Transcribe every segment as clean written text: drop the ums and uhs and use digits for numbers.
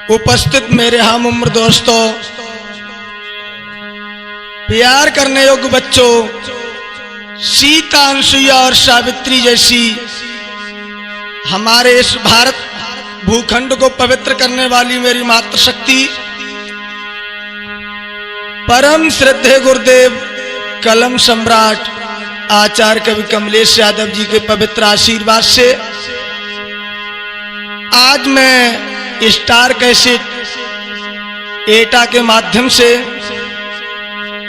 उपस्थित मेरे हम उम्र दोस्तों, प्यार करने योग्य बच्चों, सीता, अनसुईया और सावित्री जैसी हमारे इस भारत भूखंड को पवित्र करने वाली मेरी मातृशक्ति परम श्रद्धेय गुरुदेव कलम सम्राट आचार्य कवि कमलेश यादव जी के पवित्र आशीर्वाद से आज मैं स्टार कैसेट एटा के माध्यम से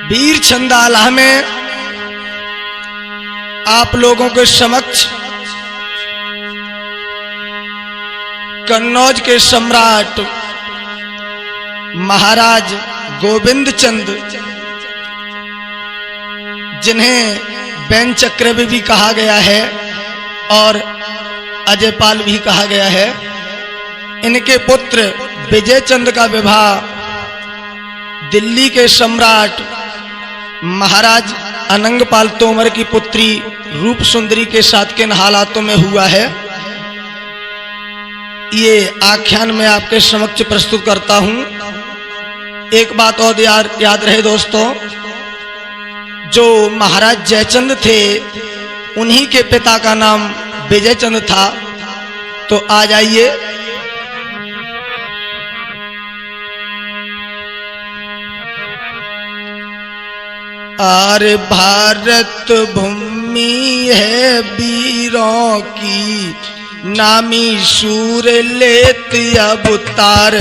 वीर छंदाला में आप लोगों के समक्ष कन्नौज के सम्राट महाराज गोविंद चंद, जिन्हें बैन चक्रवर्ती भी कहा गया है और अजयपाल भी कहा गया है, इनके पुत्र विजय चंद का विवाह दिल्ली के सम्राट महाराज अनंगपाल तोमर की पुत्री रूप सुंदरी के साथ किन हालातों में हुआ है, ये आख्यान में आपके समक्ष प्रस्तुत करता हूं। एक बात और याद रहे दोस्तों, जो महाराज जयचंद थे उन्हीं के पिता का नाम विजय चंद था। तो आ जाइए, आरे भारत भूमि है वीरों की, नामी सूर लेत अवतार,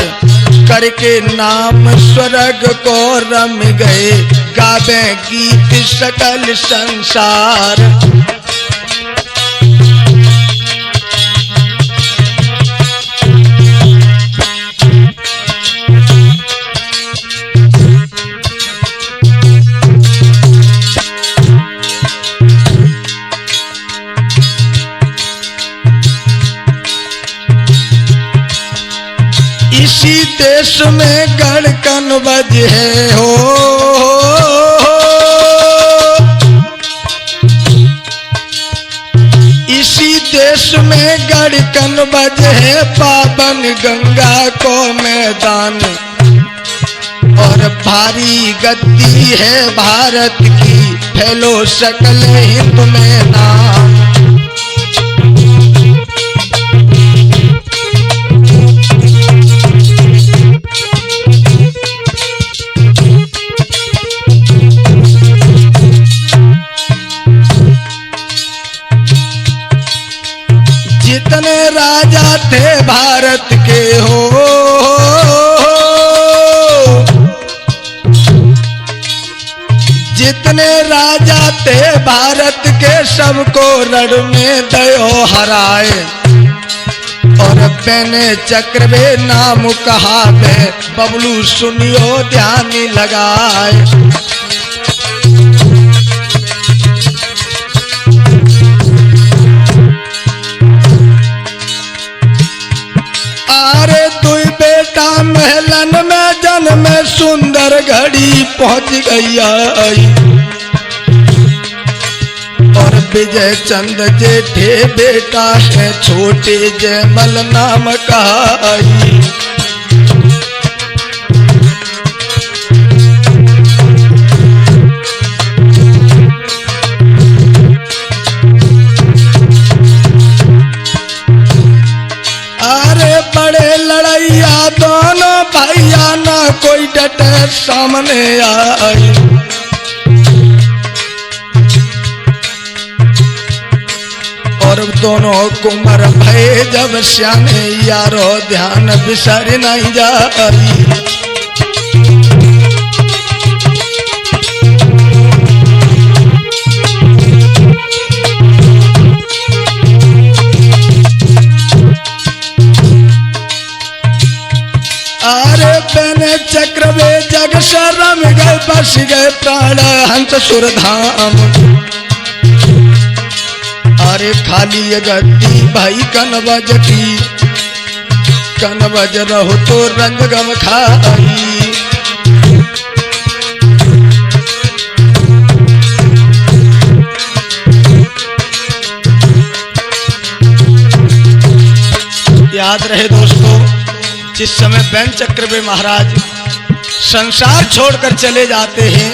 करके नाम स्वर्ग को रम गए, गावे गीत सकल संसार। इसी देश में गढ़कन बज है हो, इसी देश में गढ़कन बज है, पावन गंगा को मैदान, और भारी गद्दी है भारत की, फैलो सकल हिंद में नाम। जितने राजा थे भारत के हो, जितने राजा थे भारत के, सबको रण में दयो हराए, और बैने चक्रवे नाम कहावे, बबलू सुनियो ध्यान लगाए। महलन में जन्म सुंदर घड़ी पहुंच गई आई, और विजय चंद जेठे बेटा है, छोटे जयमल नाम कहाई। अरे बड़े लड़ैया दोनों भैया, ना कोई डटे सामने आई, और दोनों कुमार भय जब श्याने, यारो ध्यान बिसर नहीं जाई। अरे बैने चक्रवे जग शरम गए, बस गए प्राण हंस सुरधाम, अरे खाली गद्दी भाई कनवज की, कनवज रहो तो रंग गम खाई। याद रहे दोस्तों, जिस समय बैन चक्रवर्ती महाराज संसार छोड़कर चले जाते हैं,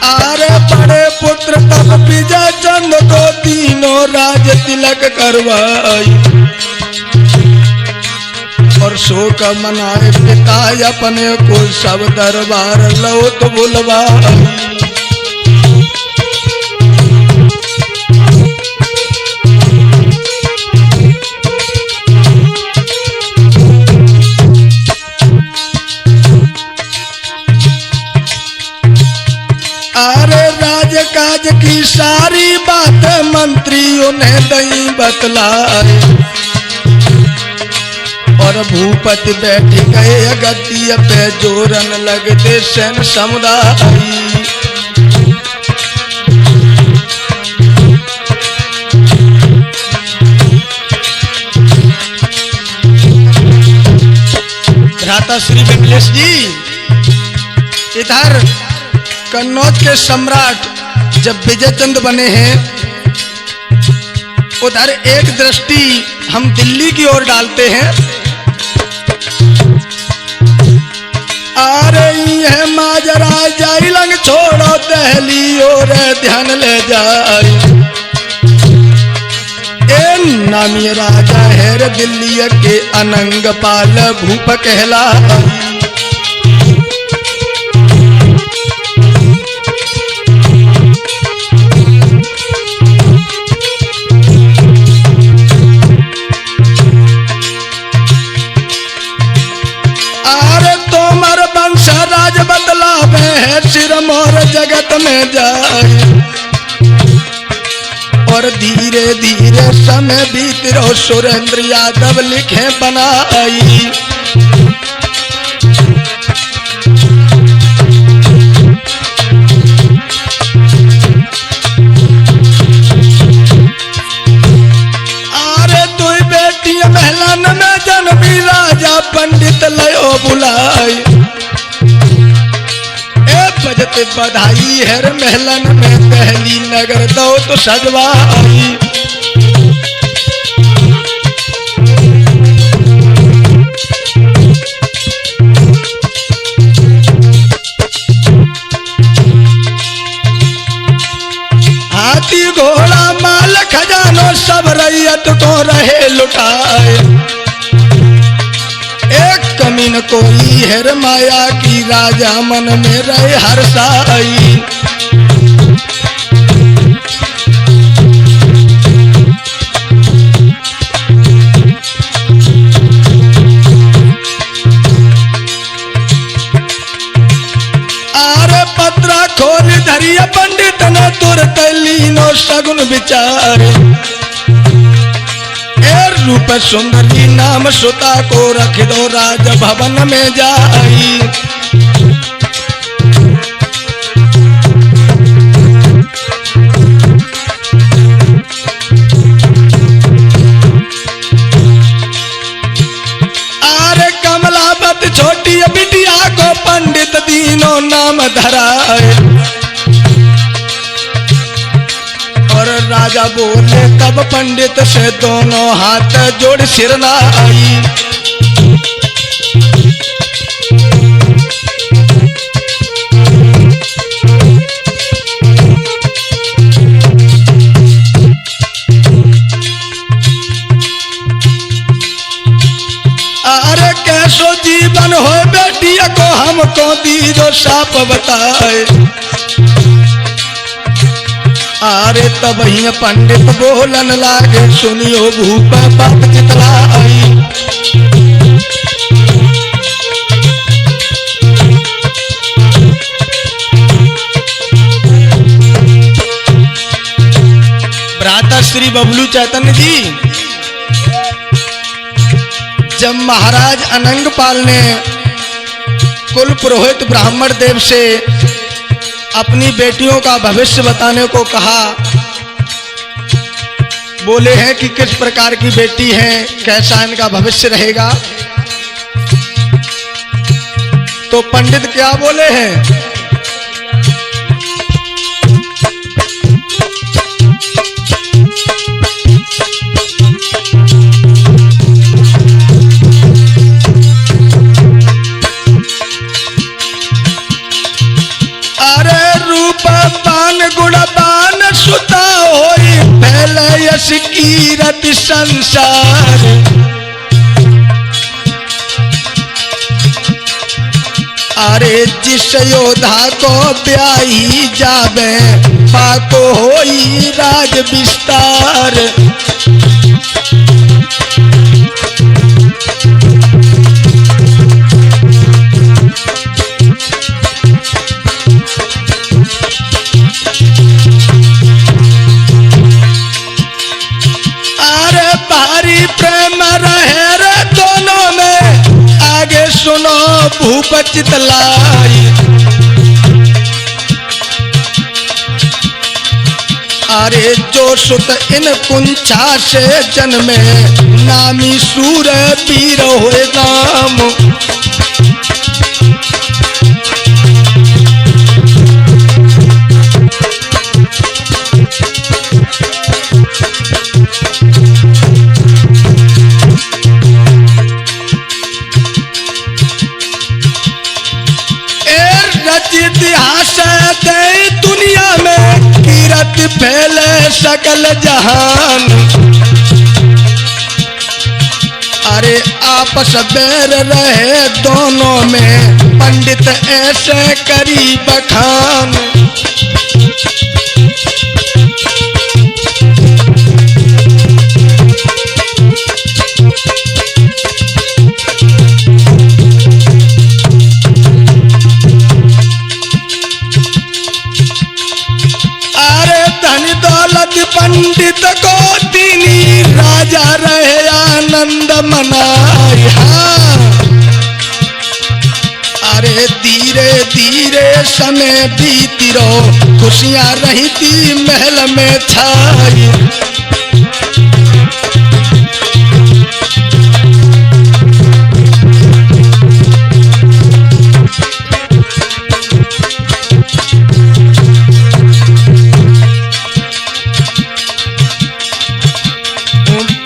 आरे बड़े पुत्र तब विजय चंद को तीनों राज तिलक करवाई और शोक मनाए पिता अपने को सब दरबार लौट बुलवाई। अरे राजकाज की सारी बात मंत्रियों ने दई बतलाई और भूपति बैठ गए गद्दी पे जोरन लगते सैन समुदाय। भ्राता श्री विमलेश जी, इधर कन्नौज के सम्राट जब विजय चंद बने हैं, उधर एक दृष्टि हम दिल्ली की ओर डालते हैं। अरे यह माजरा जाई लंग छोड़ो दहली और ध्यान ले जाई, ए नामी राजा है रे दिल्ली के अनंग पाल भूप कहला। सिर मोर जगत में जाए और धीरे धीरे समय बीत रो सुरेंद्र यादव लिखे बनाई। अरे तू बेटी महलन में जन्मी राजा पंडित लयो बुलाई, बजते बधाई हर महलन में पहली नगर दो तो सजवाई। हाथी घोड़ा माल खजानो सब रैयत को रहे लुटाए, एक कमीन कोई है माया की राजा मन में रहे हर्षाई। आरे पत्रा खोल धरिया पंडित ने तुरंत लीनो सगुन विचार, रूप सुंदरी नाम सुता को रख दो राज भवन में जाई। आरे कमलावत छोटी बिटिया को पंडित दीनों नाम धराए और राजा बोले तब पंडित से दोनों हाथ जोड़ सिर नाई। अरे कैसो जीवन हो बेटिया को हमको दीजो साप बताए। आरे तब ही पंडित बोलन लागे सुनियो भूप बात चितलाई। भ्राता श्री बबलू चैतन्य जी, जब महाराज अनंगपाल ने कुल पुरोहित ब्राह्मण देव से अपनी बेटियों का भविष्य बताने को कहा, बोले हैं कि किस प्रकार की बेटी है, कैसा इनका भविष्य रहेगा, तो पंडित क्या बोले हैं, यश कीरति संसार। अरे जिस योद्धा को ब्याही जावे पाको होई राज विस्तार। अरे भारी प्रेम रहे रे दोनों में, आगे सुनो भूप चितलाई। अरे जो सुत इन कुंछा से जन्मे, नामी सूर वीर होए नाम। इतिहास दे दुनिया में, कीरत फैले सकल जहान। अरे आपस बैर रहे दोनों में, पंडित ऐसे करी बखान। पंडित को दीनी राजा रहे आनंद मनाई। अरे धीरे धीरे समय बीती रो, खुशियां रही थी महल में छाई।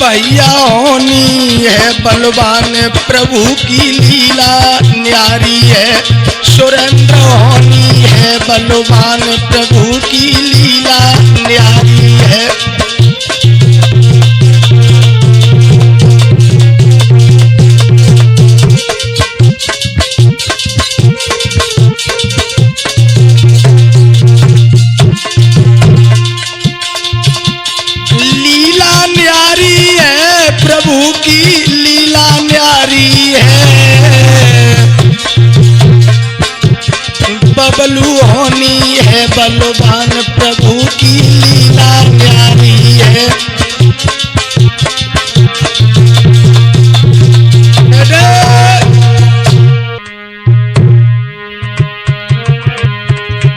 भैया होनी है बलवान प्रभु की लीला न्यारी है। सुरेंद्र होनी है बलवान प्रभु की लीला न्यारी है। प्रभु की लीला न्यारी है। बबलू होनी है बलवान प्रभु की लीला न्यारी है।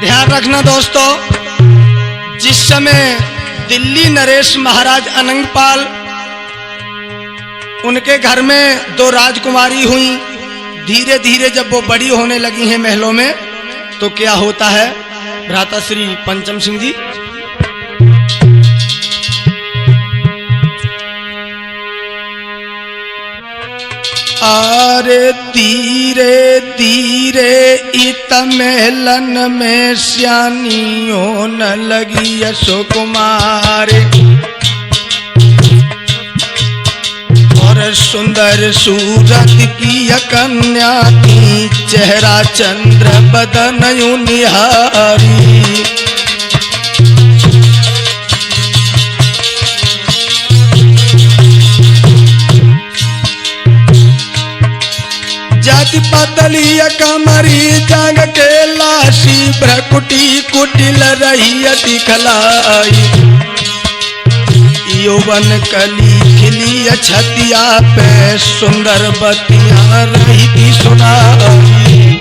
ध्यान रखना दोस्तों, जिस समय दिल्ली नरेश महाराज अनंगपाल, उनके घर में 2 राजकुमारी हुई। धीरे धीरे जब वो बड़ी होने लगी हैं महलों में, तो क्या होता है भ्राता श्री पंचम सिंह जी। अरे धीरे धीरे इत महलन में श्यानी होने लगी यशो कुमारी। सुंदर सूरत की कन्या की, चेहरा चंद्र बदन निहारी। जाति पतली कमरी जाग के लाशी, भ्रकुटी कुटिल रही दिखलाई। यौवन कली खिली छतिया पे, सुंदर बतिया रही थी सुनाई।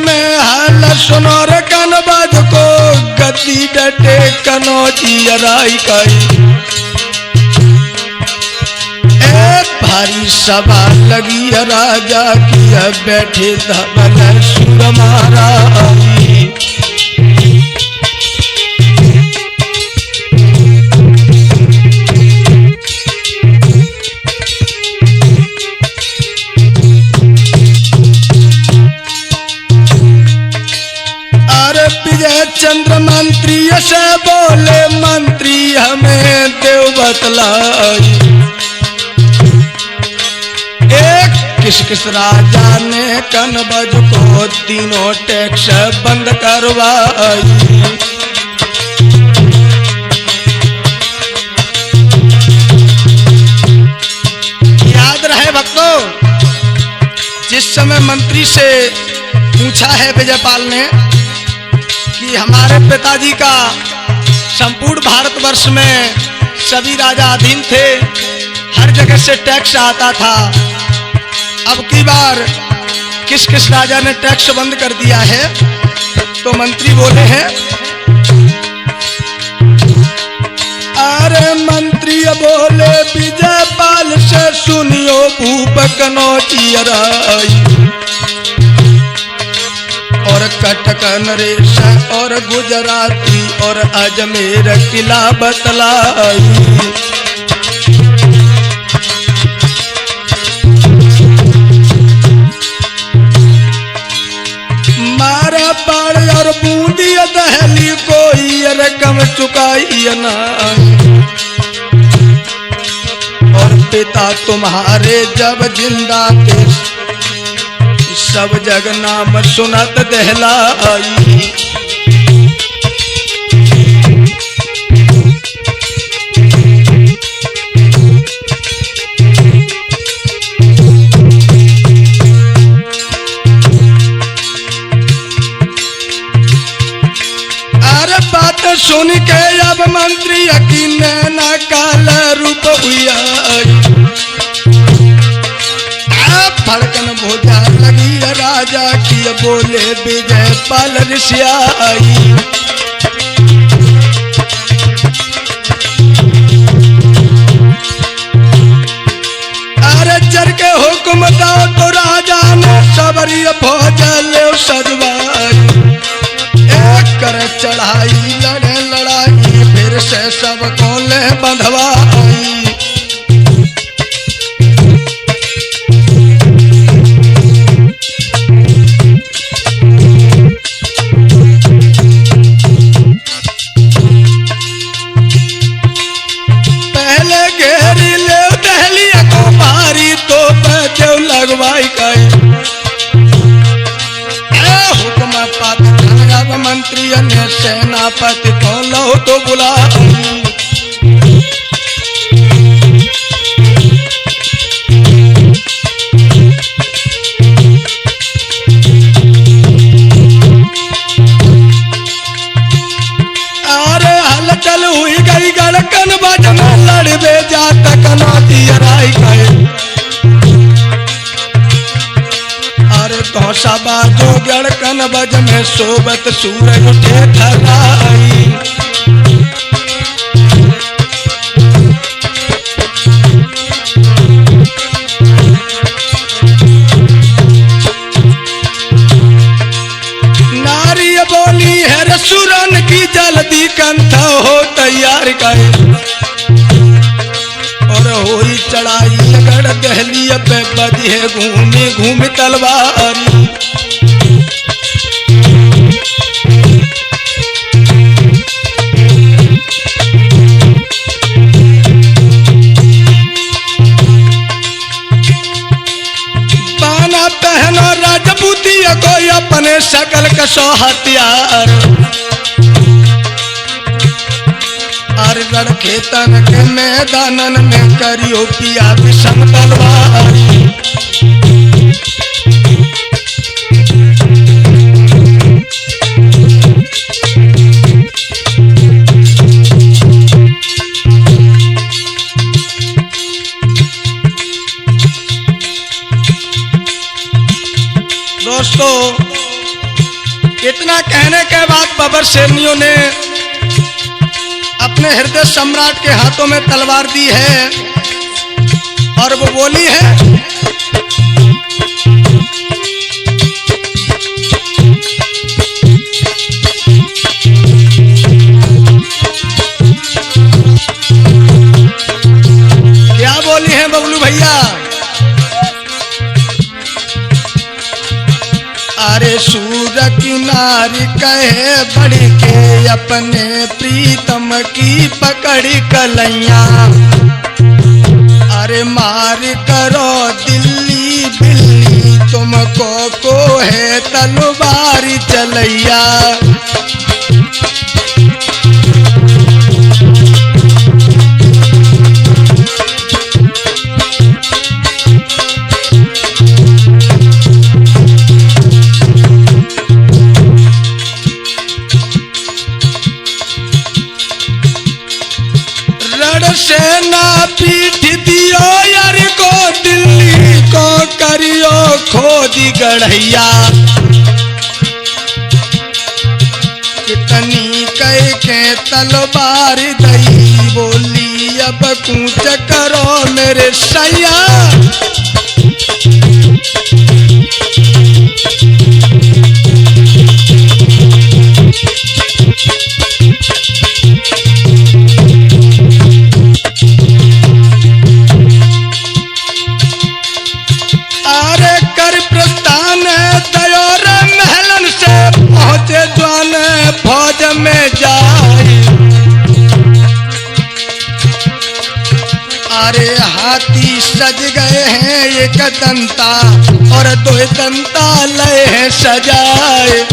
में हाल सुनो रे कनबाज को, गति डटे कनौजी राई काई। भारी सभा लगी राजा की, बैठे धवल सुर महाराज। किस राजा ने कनबज को तीनों टैक्स बंद करवाई। याद रहे भक्तों, जिस समय मंत्री से पूछा है विजयपाल ने कि हमारे पिताजी का संपूर्ण भारतवर्ष में सभी राजा अधीन थे, हर जगह से टैक्स आता था, अब की बार किस किस राजा ने टैक्स बंद कर दिया है। तो मंत्री बोले हैं, अरे मंत्री बोले विजयपाल से सुनियो भूप कनौजियराई, और कटक नरेश और गुजराती और अजमेर किला बतलाई। मारा पाड़ और बूंदी दहली कोई रकम चुकाई ना, और पिता तुम्हारे जब जिंदा थे सब जग नाम सुनत दहलाई। अरे बात सुन के अब मंत्री यकीन न काल रूप हुआ, फड़कन भोजा लगी राजा की, बोले विजयपाल ऋषियाई। अरे जर के हुक्म दो तो राजा ने सबरी भोज ले सजवाई, एक कर चढ़ाई लड़े लड़ाई, फिर से सब को ले बंधवाई। लगवाई गए हुक्म पात मंत्री ने सेनापति को लो तो बुला। अरे हलचल हुई गई गड़कन बज में लड़बे जात कनौजियराई गए। तो सबाजो गड़कन बज में सोबत सूरज उठे थराई। नारी बोली है रसुरन की जल्दी कंठ हो तैयार गए, और होई चढ़ाई गढ़ दहली पे बजी है घूमी घूमी तलवारी। पाना पहनो राजपूती कोई अपने सकल कसो हथियार, लड़के तन के मैदानन में करियो पिया विषम तलवारी। दोस्तों, इतना कहने के बाद बबर सेनियों ने अपने हृदय सम्राट के हाथों में तलवार दी है, और वो बोली है, क्या बोली है बबलू भैया? अरे सूर की नारी कहे बढ़ के अपने प्रीतम की पकड़ी कलैया, अरे मार करो दिल्ली बिल्ली को है तलवारी चलैया। सेना पीठ दियो यार को दिल्ली को करियो खोदी गढ़ैया। कितनी कह के तलवार दई बोली अब कूच करो मेरे सैया। फौज में जाए अरे हाथी सज गए हैं एक दंता और दो दंता लय हैं सजाए।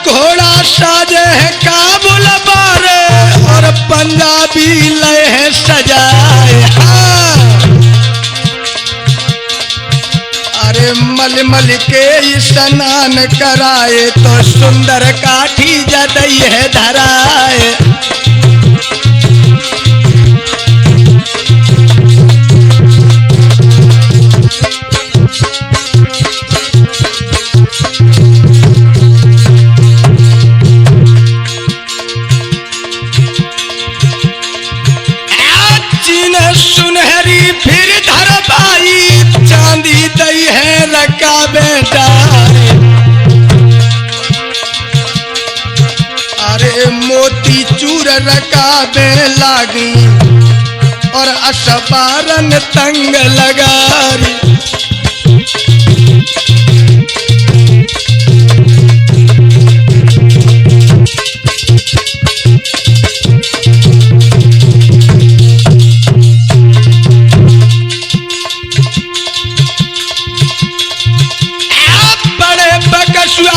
घोड़ा साजे है काबुल बारे और पंजाबी लय है सजाए। हाँ। अरे मल मल के स्नान कराए तो सुंदर काठी जदई है धराए। सुनहरी फिर धरबाई चांदी दई है रकाबे डारे। अरे मोती चूर रकाबे लागी और असबारन तंग लगारी।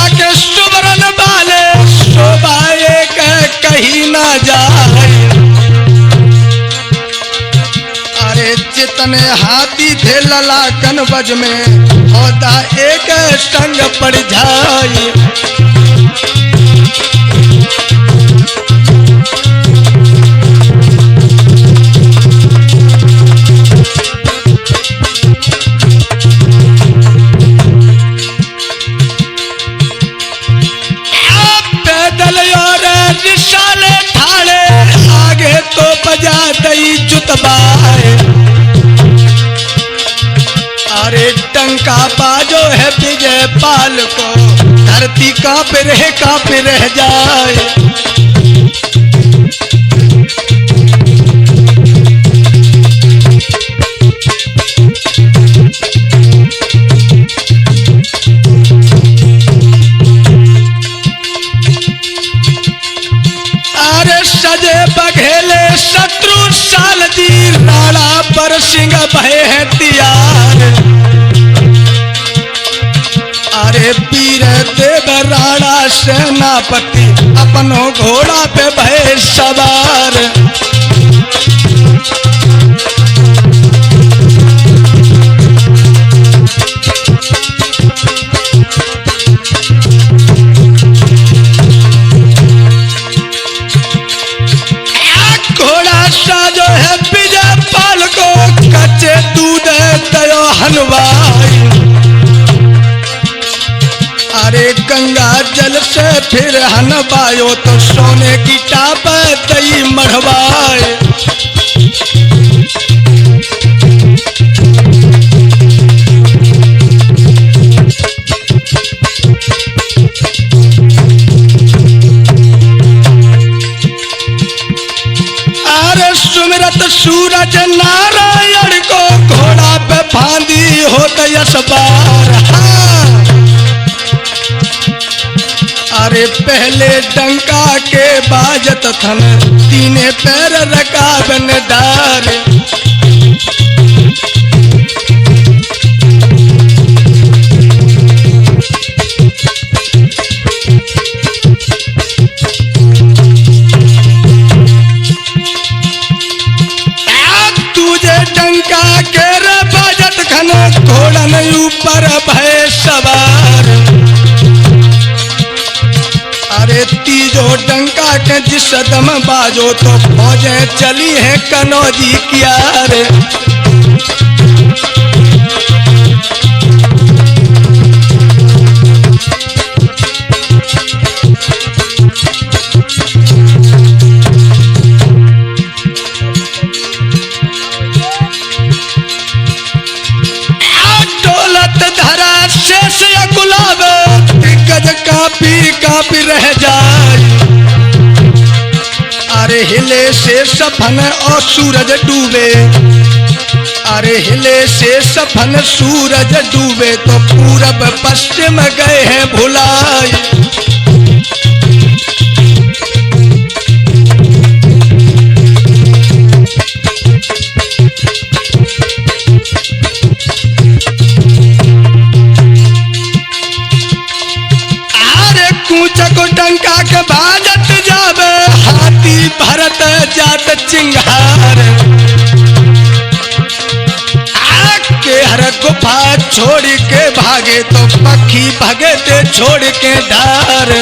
के सुवर्ण वाले शोभाए कहीं ना जाए। अरे जितने हाथी थे ललाकन बज में होता एक संग पड़ जाए। आगे तो बजा दई जुतबाए। अरे टंका बाजो है विजय पाल को धरती कांप रह जाए। सजे बघेले शत्रु साल दी राणा पर सिंह भय है तियार। अरे वीर देव राणा सेनापति अपनो घोड़ा पे भय सवार। जो है विजय पाल को कच्चे दूध दयो हलवाई। अरे गंगा जल से फिर हनवायो तो सोने की टाप दई मढ़वाए। सुमिरत सूरज नारायण को घोड़ा पे फांदी होत यश बार। अरे पहले डंका के बाजत थन, तीने पैर रकाबन डार। तुझे डंका के बाजत खन, घोड़न ऊपर भय सवार। अरे तीजो डंका के जिस दम बाजो, तो फौजें चली है कनौजी की यार। कापी रह जाए। अरे हिले से सफन और सूरज डूबे। अरे हिले से सफन सूरज डूबे, तो पूरब पश्चिम गए हैं भुलाए। डंका के बाजत जावे, हाथी भरत जात चिंगार। के हर गुफा छोड़ के भागे, तो पक्षी भगे ते छोड़ के डार।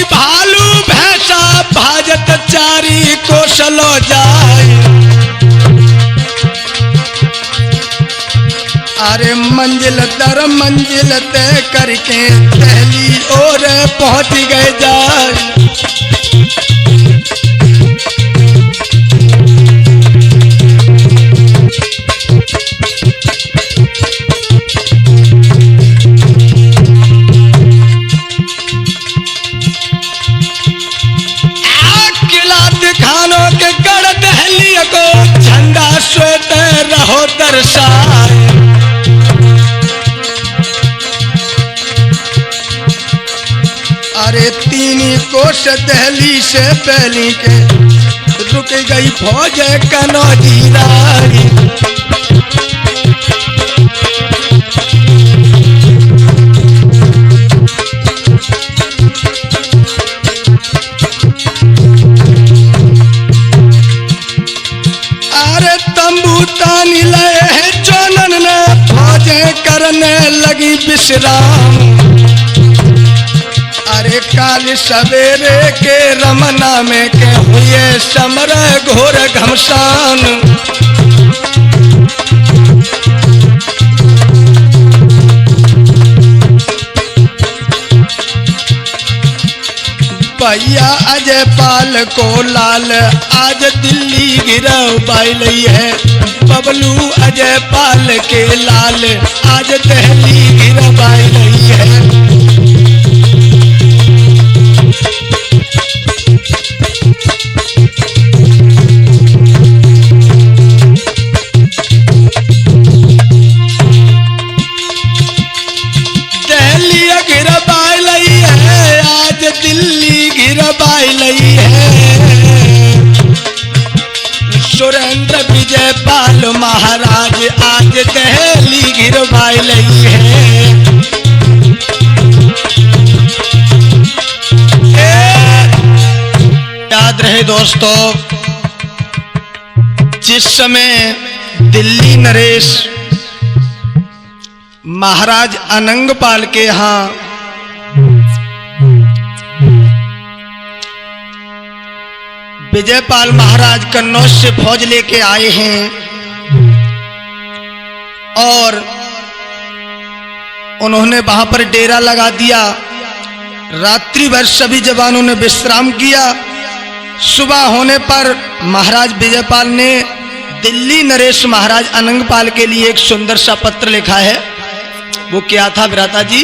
भालू भैंसा भाजत चारी कोसलो जाए। अरे मंजिल दर मंजिल तय करके पहली ओर पहुंच गए जाए। झंडा श्वेत रहो दर्शाए। अरे तीनी कोस दहली से पहली के, रुक गई फौज कनौजी रानी। तानी लए है चोनन ने, फौजें करने लगी विश्राम। अरे काल सवेरे के रमना में के हुए समर घोर घमसान। भैया अजय पाल को लाल आज दिल्ली गिरवाई लई है। बबलू अजय पाल के लाल आज दिल्ली गिरवाई लई है। दिल्ली गिरवाई लई है, आज दिल्ली गिरवाई लई है। सुरेंद्र विजय पाल महाराज आज दिल्ली गिरवाई लई है। याद रहे दोस्तों, जिस समय दिल्ली नरेश महाराज अनंगपाल के यहाँ विजयपाल महाराज कन्नौज से फौज लेके आए हैं और उन्होंने वहां पर डेरा लगा दिया। रात्रि भर सभी जवानों ने विश्राम किया। सुबह होने पर महाराज विजयपाल ने दिल्ली नरेश महाराज अनंगपाल के लिए एक सुंदर सा पत्र लिखा है। वो क्या था भ्राता जी?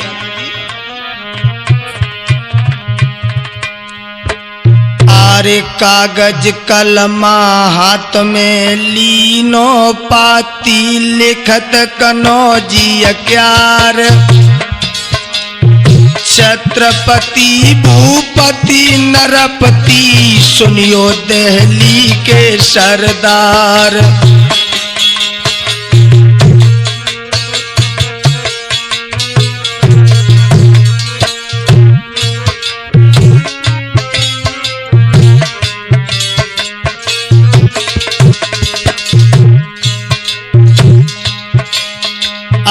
आरे कागज कलमा हाथ में लीनो पाती लिखत कनौजी क्यार छत्रपति भूपति नरपति सुनियो दिल्ली के सरदार।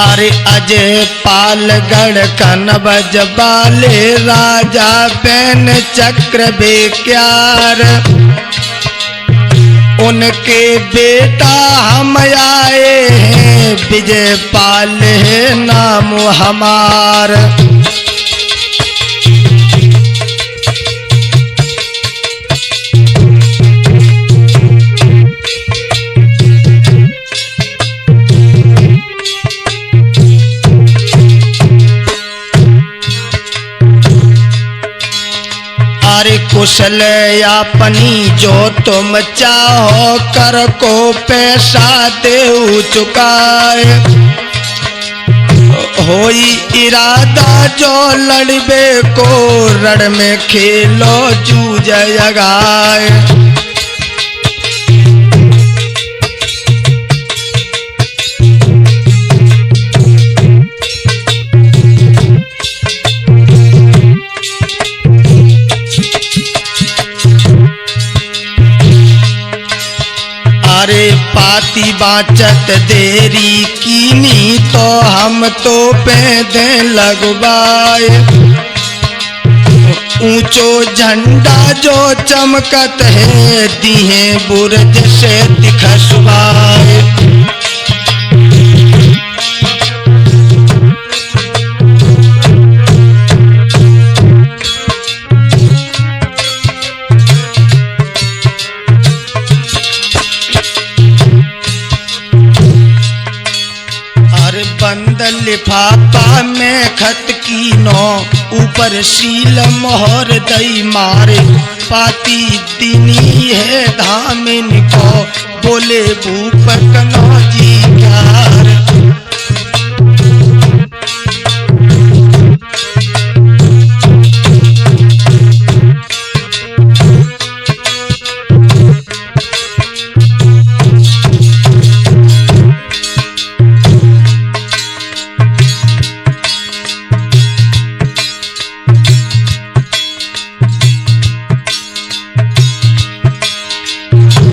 अरे अजय पालगढ़ कनबज बाले राजा बैन चक्र बेक्यार उनके बेटा हम आए हैं विजय पाल है नाम हमार। अरे कुशल अपनी जो तुम चाहो कर को पैसा दे चुकाए होई इरादा जो लड़बे को रण में खेलो जूझ जगाए। अरे पाती बाचत देरी कीनी तो हम तो पैदे लगवाए ऊंचो झंडा जो चमकत है दिहे बुर्ज से दिखसवाए। बंद लिफाफा में खत की नो ऊपर सील मोहर दई मारे पाती दिनी है धामिन को बोले भूप कनौजी प्यार।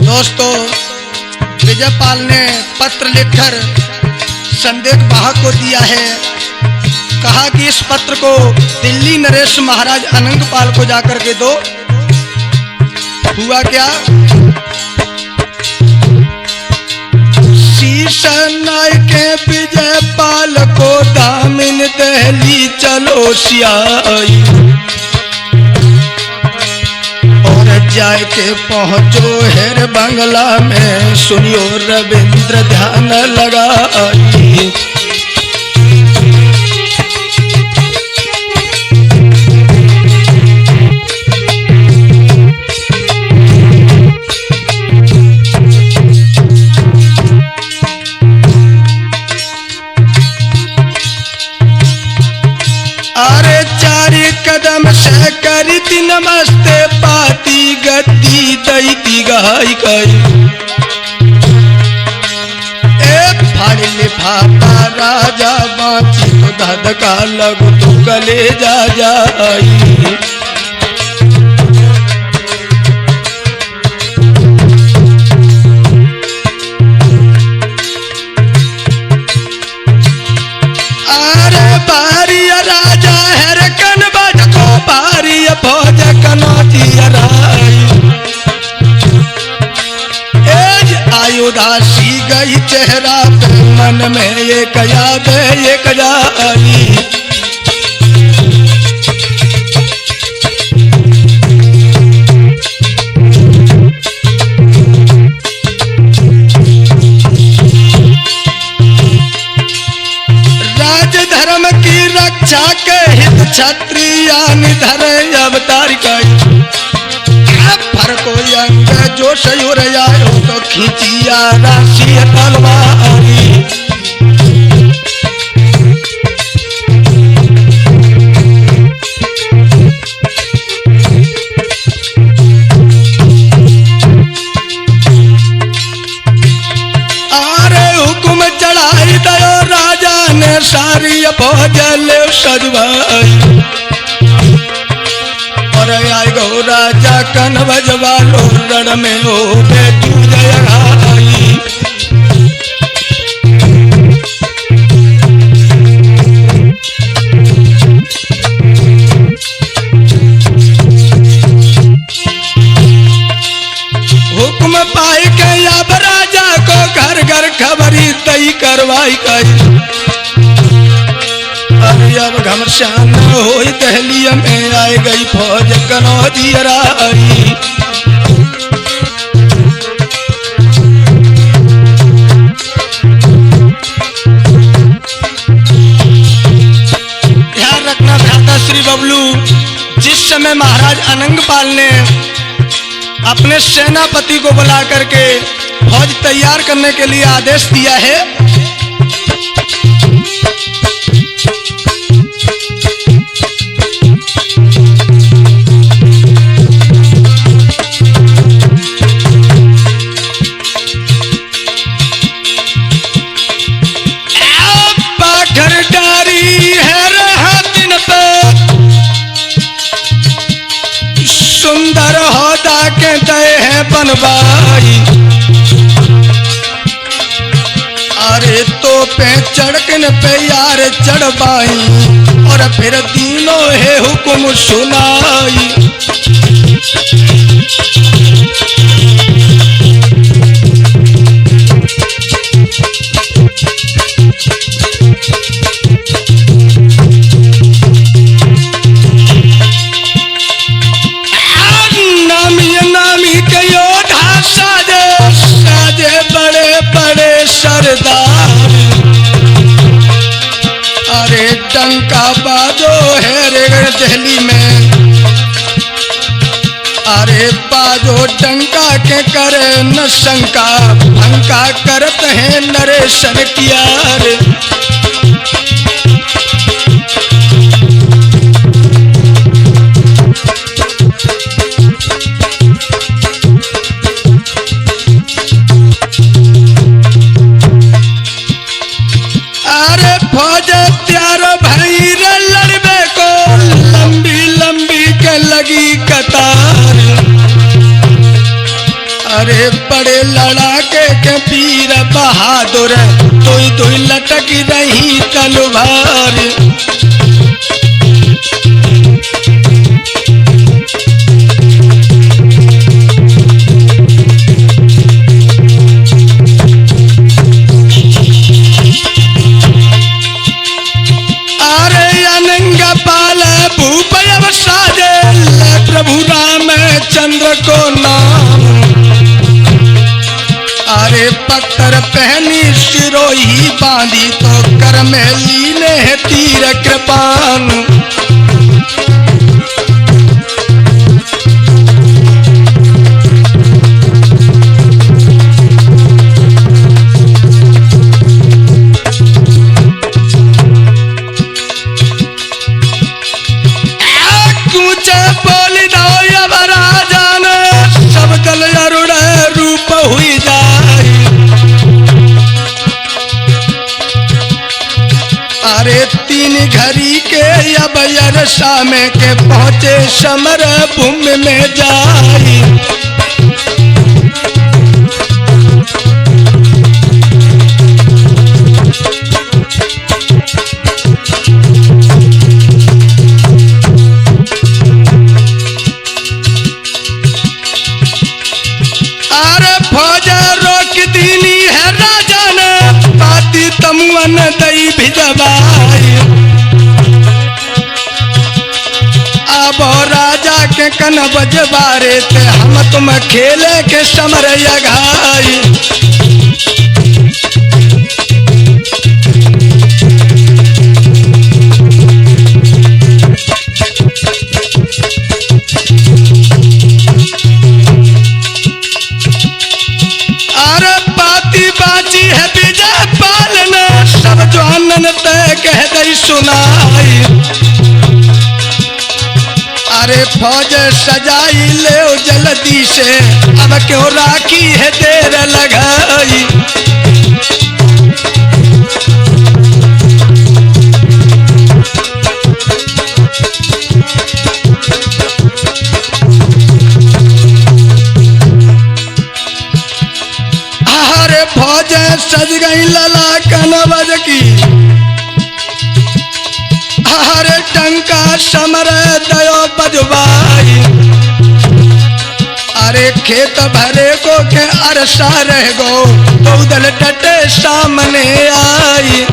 दोस्तों, विजयपाल ने पत्र लिखकर संदेश वाहक को दिया है। कहा कि इस पत्र को दिल्ली नरेश महाराज अनंगपाल को जाकर के दो। हुआ क्या? शीशनाय के विजयपाल को दामिन दिल्ली चलो सियाई जाय के पहुंचो हेर बंगला में सुनियो रविंद्र ध्यान लगाई। अरे चारी कदम से करी थी नमस्ते पाती गद्दी दई दी गाई गई एक फाड़ी लिफाफा राजा बाची तो धधका लगो तो गले जा जाई। अरे बारी राजा हर कन बज को बारी फौज कनौजी उदासी गई चेहरा पे मन में एक याद एक जाई। क्षत्रिया निधर अवतार कई फर को अंग जो सयुर आयो तो खींचिया राशि तलवारी सारी भोजल सजवाई और आई गो राजा कन बजवालो रण में हो बेटू जय हुक्म पाई के अब राजा को घर घर खबरी तई करवाई कई अब घमसान हो दहली में आए गई फौज कनौजी राई ध्यान रखना भ्राता श्री बबलू, जिस समय महाराज अनंगपाल ने अपने सेनापति को बुला करके फौज तैयार करने के लिए आदेश दिया है, सुंदर होदा के दे है बनवाई अरे तो पे चढ़कन पे यार चढ़वाई और फिर तीनों है हुक्म सुनाई अरे डंका बाजो है रे दिल्ली में अरे बाजो डंका के करे न शंका भंका करत है नरेशन किया रे फौज त्यार भाई रे लड़बे को लंबी लंबी के लगी कतार अरे बड़े लड़ाके के पीर बहादुर तुई तुई लटक रही तलवार प्रभु रामचंद्र को नाम अरे पत्थर पहनी सिरोही बांधी तो कर में लीने है तीर कृपान हुई जाए अरे तीन घड़ी के अब यरसा में के पहुंचे समर भूमि में जाए तमुअन दई भिजवाई अब राजा के कन बजबारे ते हम तुम खेले के समर यघाई मानन ते कह दई सुनाई। अरे फौज सजाई ले जल्दी से, अब क्यों राखी है देर लगाई। अरे फौज सज गई लला कनवज की, अरे टंका समर दयो बजवाई। अरे खेत भरे को के अरसा रह गो, तो उदल डटे सामने आई।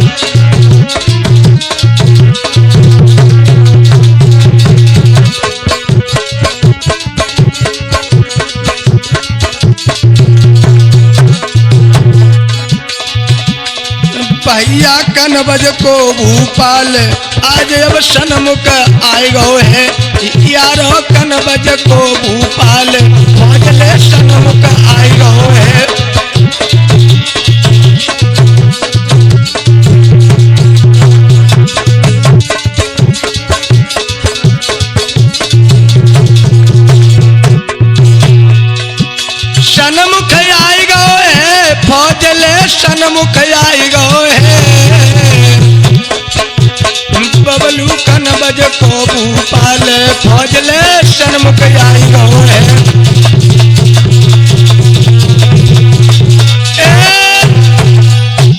भैया कनवज को भूपाल आज अब सन्मुख आए गो है। यारो कनवज को भूपाल फौजले सन्मुख आए गो है। सन्मुख आए गो है, फौजले सन्मुख आए गो है। बबलू कनवज को भूपाल फौजले सन्मुख आई गो है।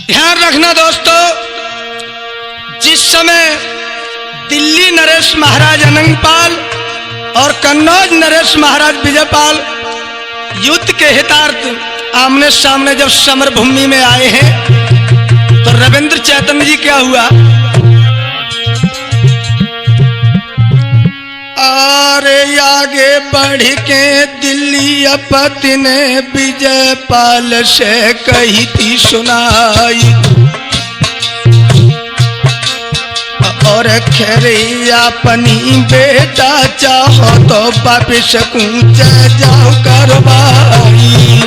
ध्यान रखना दोस्तों, जिस समय दिल्ली नरेश महाराज अनंगपाल और कन्नौज नरेश महाराज विजयपाल युद्ध के हितार्थ आमने सामने जब समर भूमि में आए हैं, तो रविंद्र चैतन्य जी क्या हुआ। अरे आगे बढ़ के दिल्ली अपति ने विजयपाल से कही थी सुनाई। और खैरे अपनी बेटा चाहो तो वापिस कूच जाओ करवाई।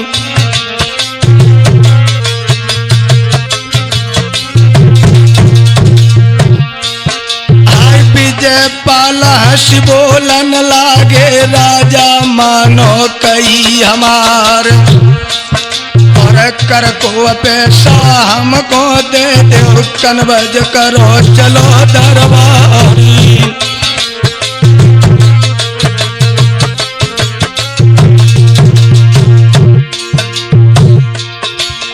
आय विजयपाल हंस बोलन लागे, राजा मानो कही हमार। कर को पैसा हमको दे दो, कनवज करो चलो दरबारी।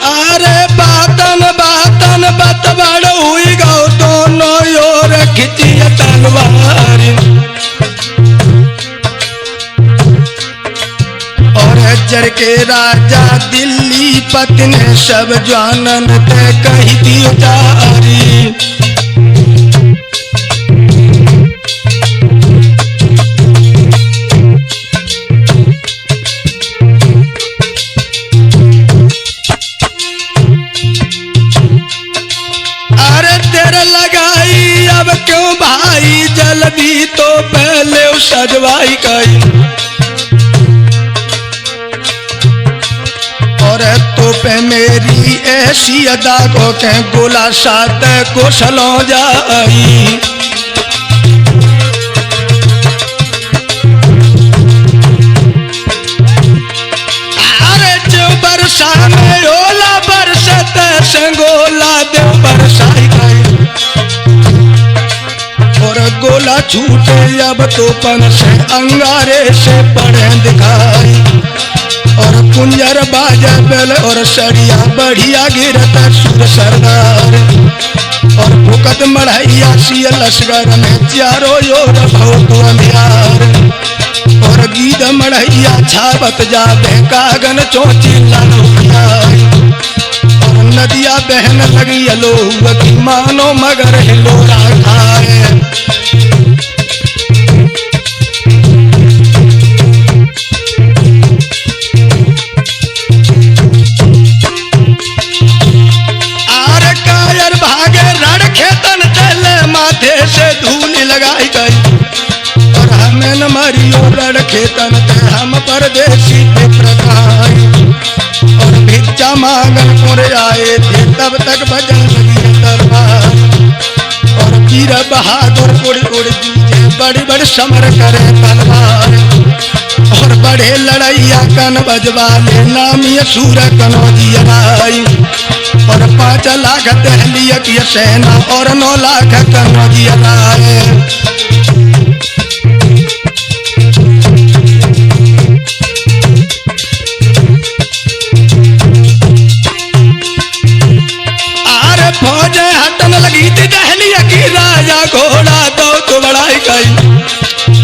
अरे बातन बातन बतबड़ हुई गो, दोनों ओर खिंची तलवार। जर के राजा दिल्ली पति ने सब जानन ते कही दी उतारी। अरे तेरे लगाई अब क्यों भाई, जल्दी तो पहले सजवाई कही। और तो पे मेरी ऐसी अदा को के गोला सात को सलो जाई। अरे जो बरसा में ओला बरसत संगोला दे बरसाई गई। और गोला छूटे अब तो पन से अंगारे से पड़े दिखाई। और कुंजर बाजा बेल और सड़िया बढ़िया गिरता सुर सरदार। और फुकत मढ़ैया सिय लश्कर में चारों ओर बहुत अंधियार। और गीत मढ़ैया छावत जाबे कागन चोची लालुया। और नदिया बहन लगी अलोह की मानो मगर हिलोरा खाए। से धूल लगाई गई। और हमें न मरियो लड़के तन ते हम परदेसी थे प्रधाई। और भिक्षा मांगन पुर आए थे तब तक भजन लगी दरबार। वीर बहादुर उड़ उड़ जूझे, बड़ी बड़ी समर करे तलवार, और बड़े लड़ैया कन बजवाले नामी सूर कनौजिया राय, और 5 लाख दहलिया की सेना और 9 लाख कनौजिया राय। फौज हटन लगी थी दहलिया की, राजा घोड़ा दौड़ बढ़ाई गई,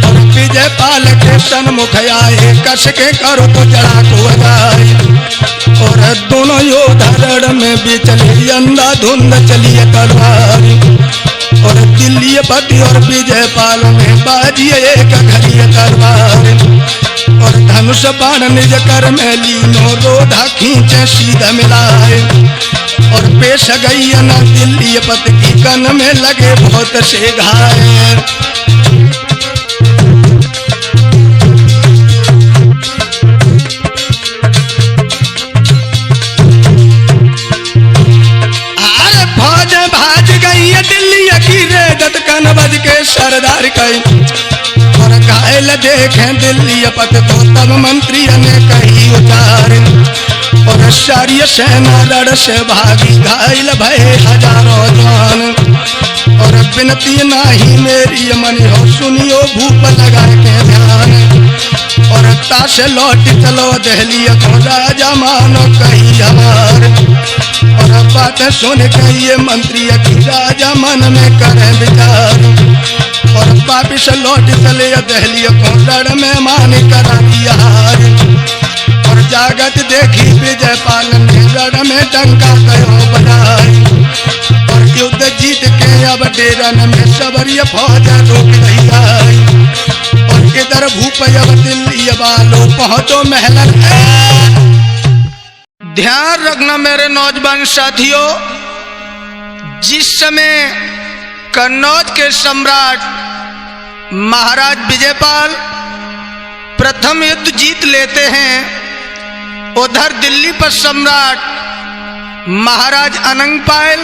और विजय पाल के सन्मुख आए, कस के करो तो जड़ा को बजाई, और दोनों योद्धा रण में भी चली, अंधाधुंध चली तलवार, और दिल्ली पति और विजय पाल में बाजी एक घड़ी तलवार, और धनुष बाण निज कर में लीनो, रोधा खींचे सीधा मिलाए, और पेश गई न दिल्ली पत की, कन में लगे बहुत से घायल। अरे फौज भाज गई दिल्ली की, रेदत कन बज के सरदार कई, और घायल देखे दिल्ली पत को, तब मंत्री ने कही उतार, और सारी सेना लड़ से भागी, घायल भये हजारों जवान, और विनती नाही मेरी मन हो, सुनियो भूप लगा के ध्यान, और ताश लौट चलो दहली को, राजा मानो कही हमार, और बात सुन के ये मंत्री की, राजा मन में करे विचार, और वापिस लौट चले दहली को, रण में मान करा दिया हार, और जागत देखी विजय पाल ने रण में डंका कयो बजाई, और युद्ध जीत के अब डेरन में सबरिय फौज रोक रही आई, और इधर भूप अब दिल्ली वालों पहुंचो महलन। ध्यान रखना मेरे नौजवान साथियों, जिस समय कन्नौज के सम्राट महाराज विजयपाल प्रथम युद्ध जीत लेते हैं, उधर दिल्ली पर सम्राट महाराज अनंगपाल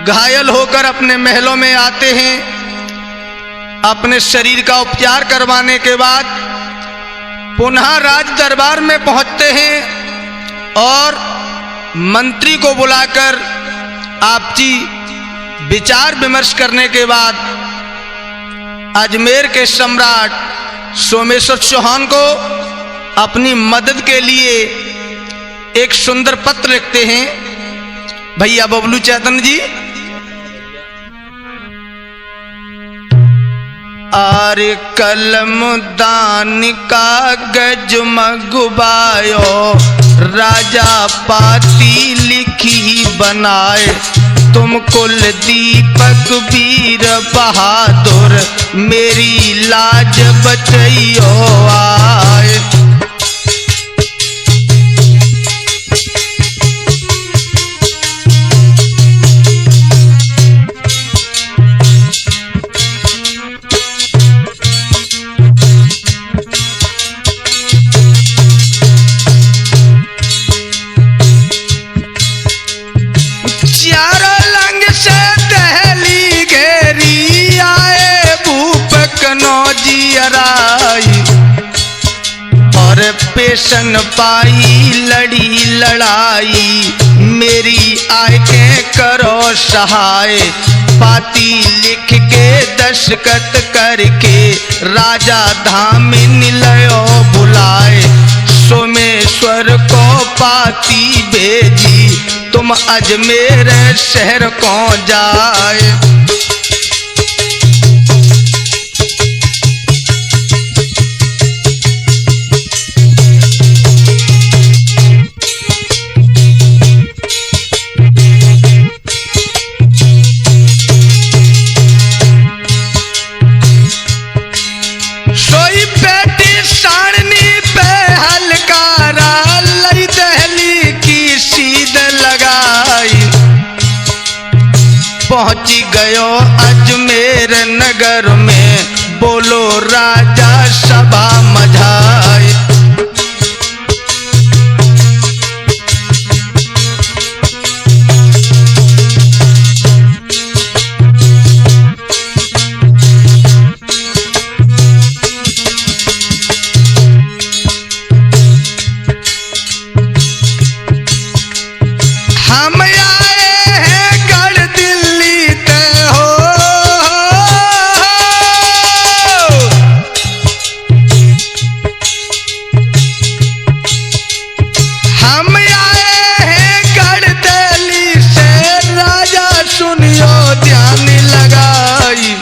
घायल होकर अपने महलों में आते हैं। अपने शरीर का उपचार करवाने के बाद पुनः राज दरबार में पहुंचते हैं, और मंत्री को बुलाकर आपसी विचार विमर्श करने के बाद अजमेर के सम्राट सोमेश्वर चौहान को अपनी मदद के लिए एक सुंदर पत्र लिखते हैं। भैया बबलू चैतन्य जी, आरे कलम दान कागज मगुबायो, राजा पाती लिखी बनाए, तुम कुल दीपक वीर बहादुर, मेरी लाज बचइयो आए। और पेशन पाई लड़ी लड़ाई, मेरी आय के करो सहाय, पाती लिख के दस्तखत करके, राजा धाम निलयो बुलाए, सोमेश्वर को पाती भेजी, तुम अजमेर शहर को जाए। पहुंची गयो अजमेर नगर में, बोलो राजा सभा मझाए। हम आए हैं गढ़ दिल्ली ते हो, हम आए हैं गढ़ दिल्ली से, राजा सुनियो ध्यान लगाई।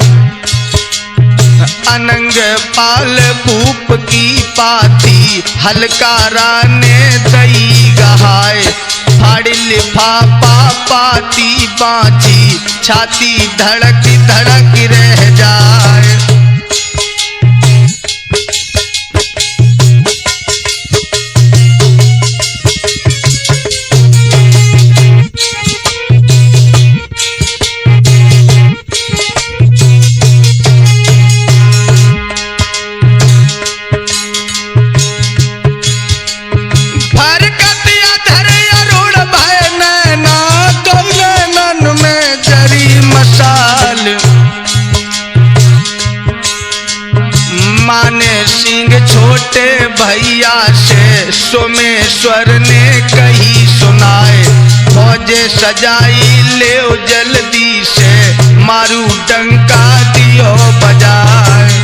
अनंग पाल भूप की पाती, हलकारा ने दई गहाए। फाड़ लिफाफा पाती बाजी, छाती धड़क धड़क रह जाए। माने सिंह छोटे भैया से सोमेश्वर ने कही सुनाए। फौजे सजाई ले जल्दी से, मारू डंका दियो बजाए।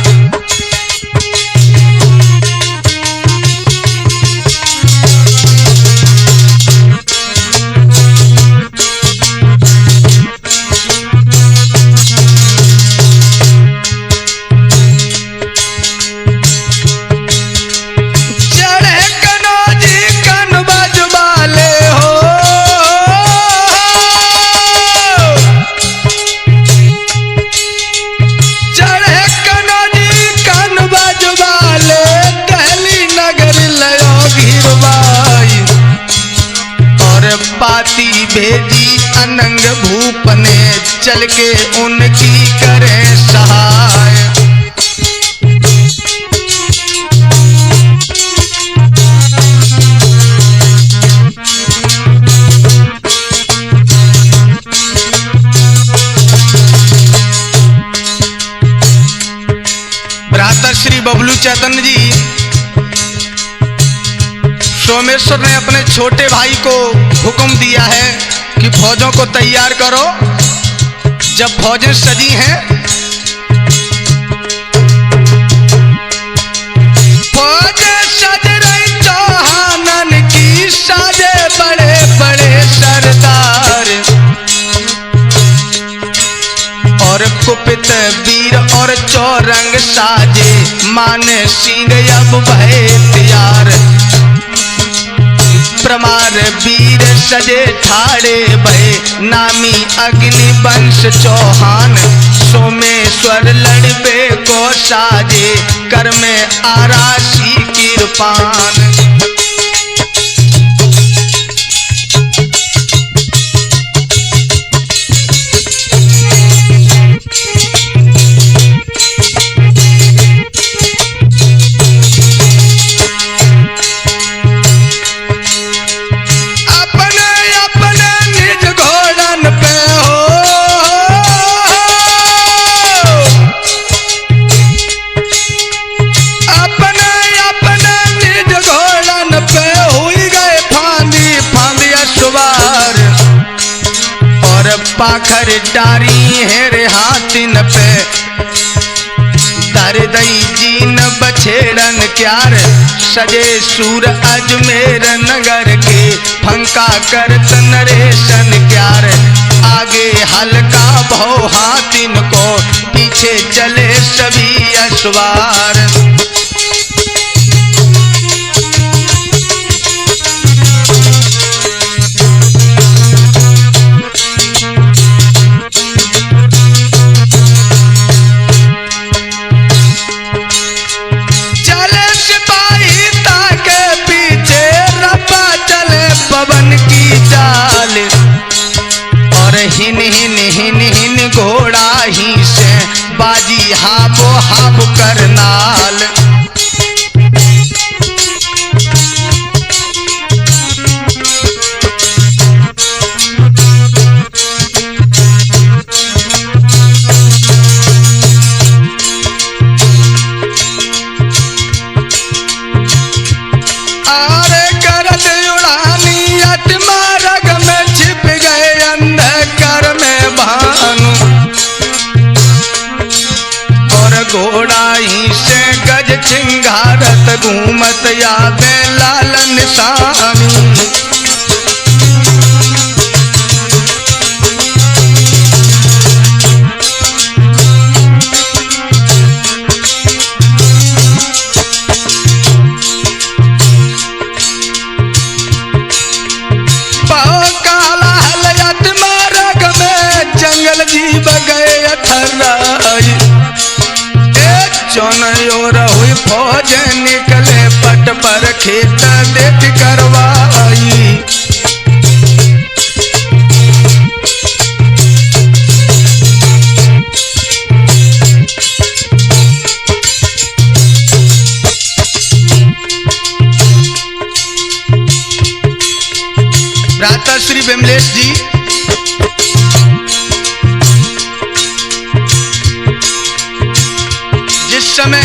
पाती भेजी अनंग भूप ने, चल के उनकी करे सहाय। भ्राता श्री बबलू चैतन्य जी, सोमेश्वर ने अपने छोटे भाई को हुक्म दिया है कि फौजों को तैयार करो। जब फौजें सजी हैं, फौजें सज रही चौहानन की, साजे बड़े बड़े सरदार। और कुपित वीर और चौरंग साजे, माने सिंह अब भय तैयार। प्रमार वीर सजे ठाड़े भय, नामी अग्नि वंश चौहान। सोमेश्वर लड़बे को साजे, कर में आरासी किरपान। पाखर डारी है रे हाथिन पे, दर दई जीन बछेड़न क्यार। सजे सूर अजमेर नगर के, फंका करत नरेशन क्यार। आगे हल्का भौ हाथिन को, पीछे चले सभी अश्वार। हिन हिन हिन हिन घोड़ा ही से, बाजी हाबो हाब करनाल। आरे करत उड़ानी अटमा रग में छिप घोड़ा ही से गज चिंगारत घूमत यावे लाल निशानी। जीव गए अथराई चौन हुई फौज निकले पट पर खेत देख करवाई। भ्राता श्री विमलेश जी समय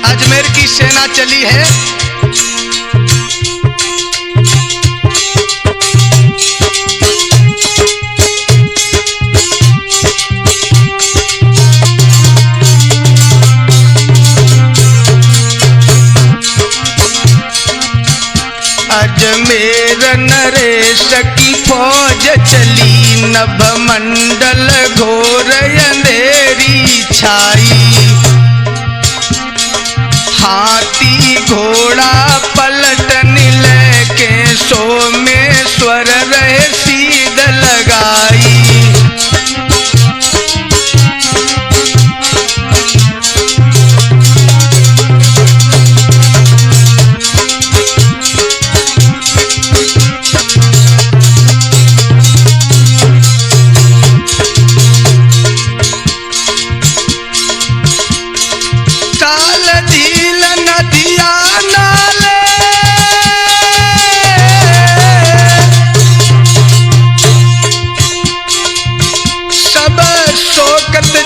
अजमेर की सेना चली है, अजमेर नरेश की फौज चली नभ मंडल घोर अंधेरी छाई। हाथी घोड़ा पलटन लेके सोमेश्वर रहे सीध लगाई।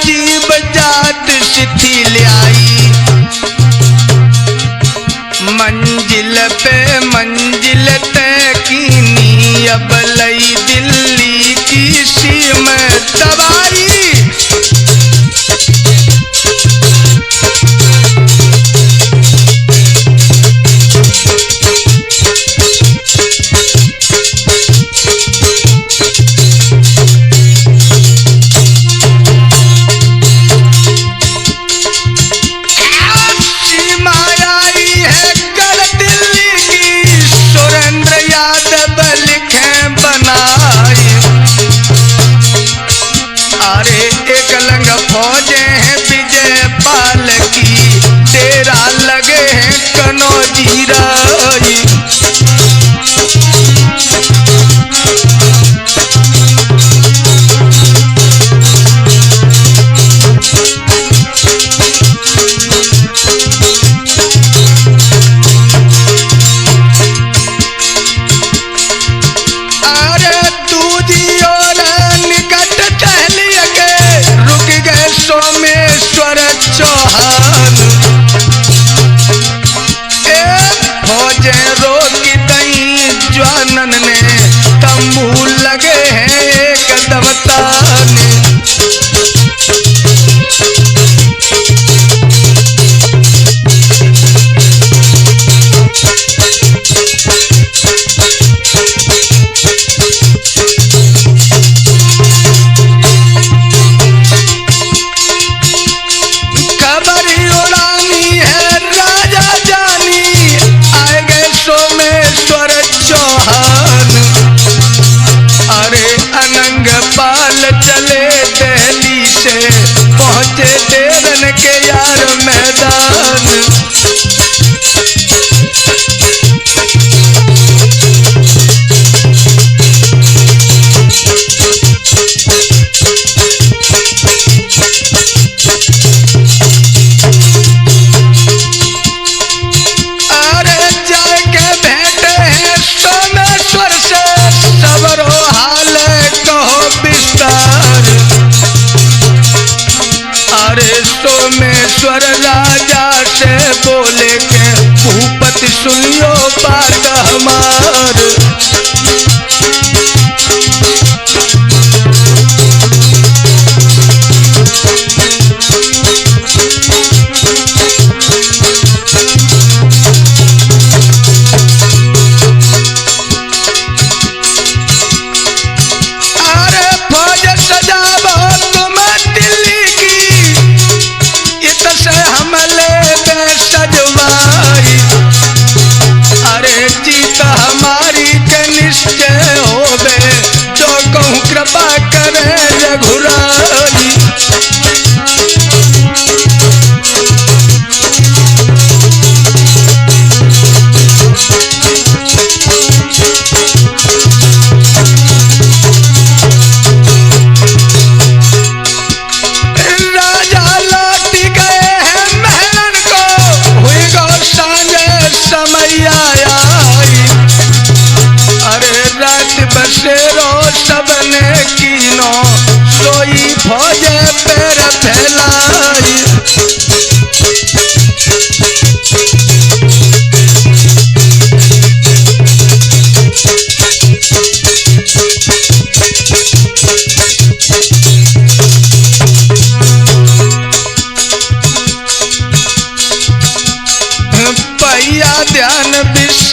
जीव जात सिथी ले आई। मंजिल पे मंजिल तय कीनी अब लई दिल्ली की सीम दबाई। फौजे हैं विजय पाल की तेरा लगे हैं कनौजी राई। अरे दूधी और निकट टहलिए के रुक गए सोमेश्वर चौहान। फौजे रोकी दई ज्वानन ने तंबू लगे हैं एकदम ताने। चले दिल्ली से पहुंचे देरन के यार मैदान। अरे जाके बैठे हैं सोमेश्वर से सबरो हाल कहो विस्तार। अरे सोमेश्वर राजा से बोले के भूपति सुनियो बात हमार।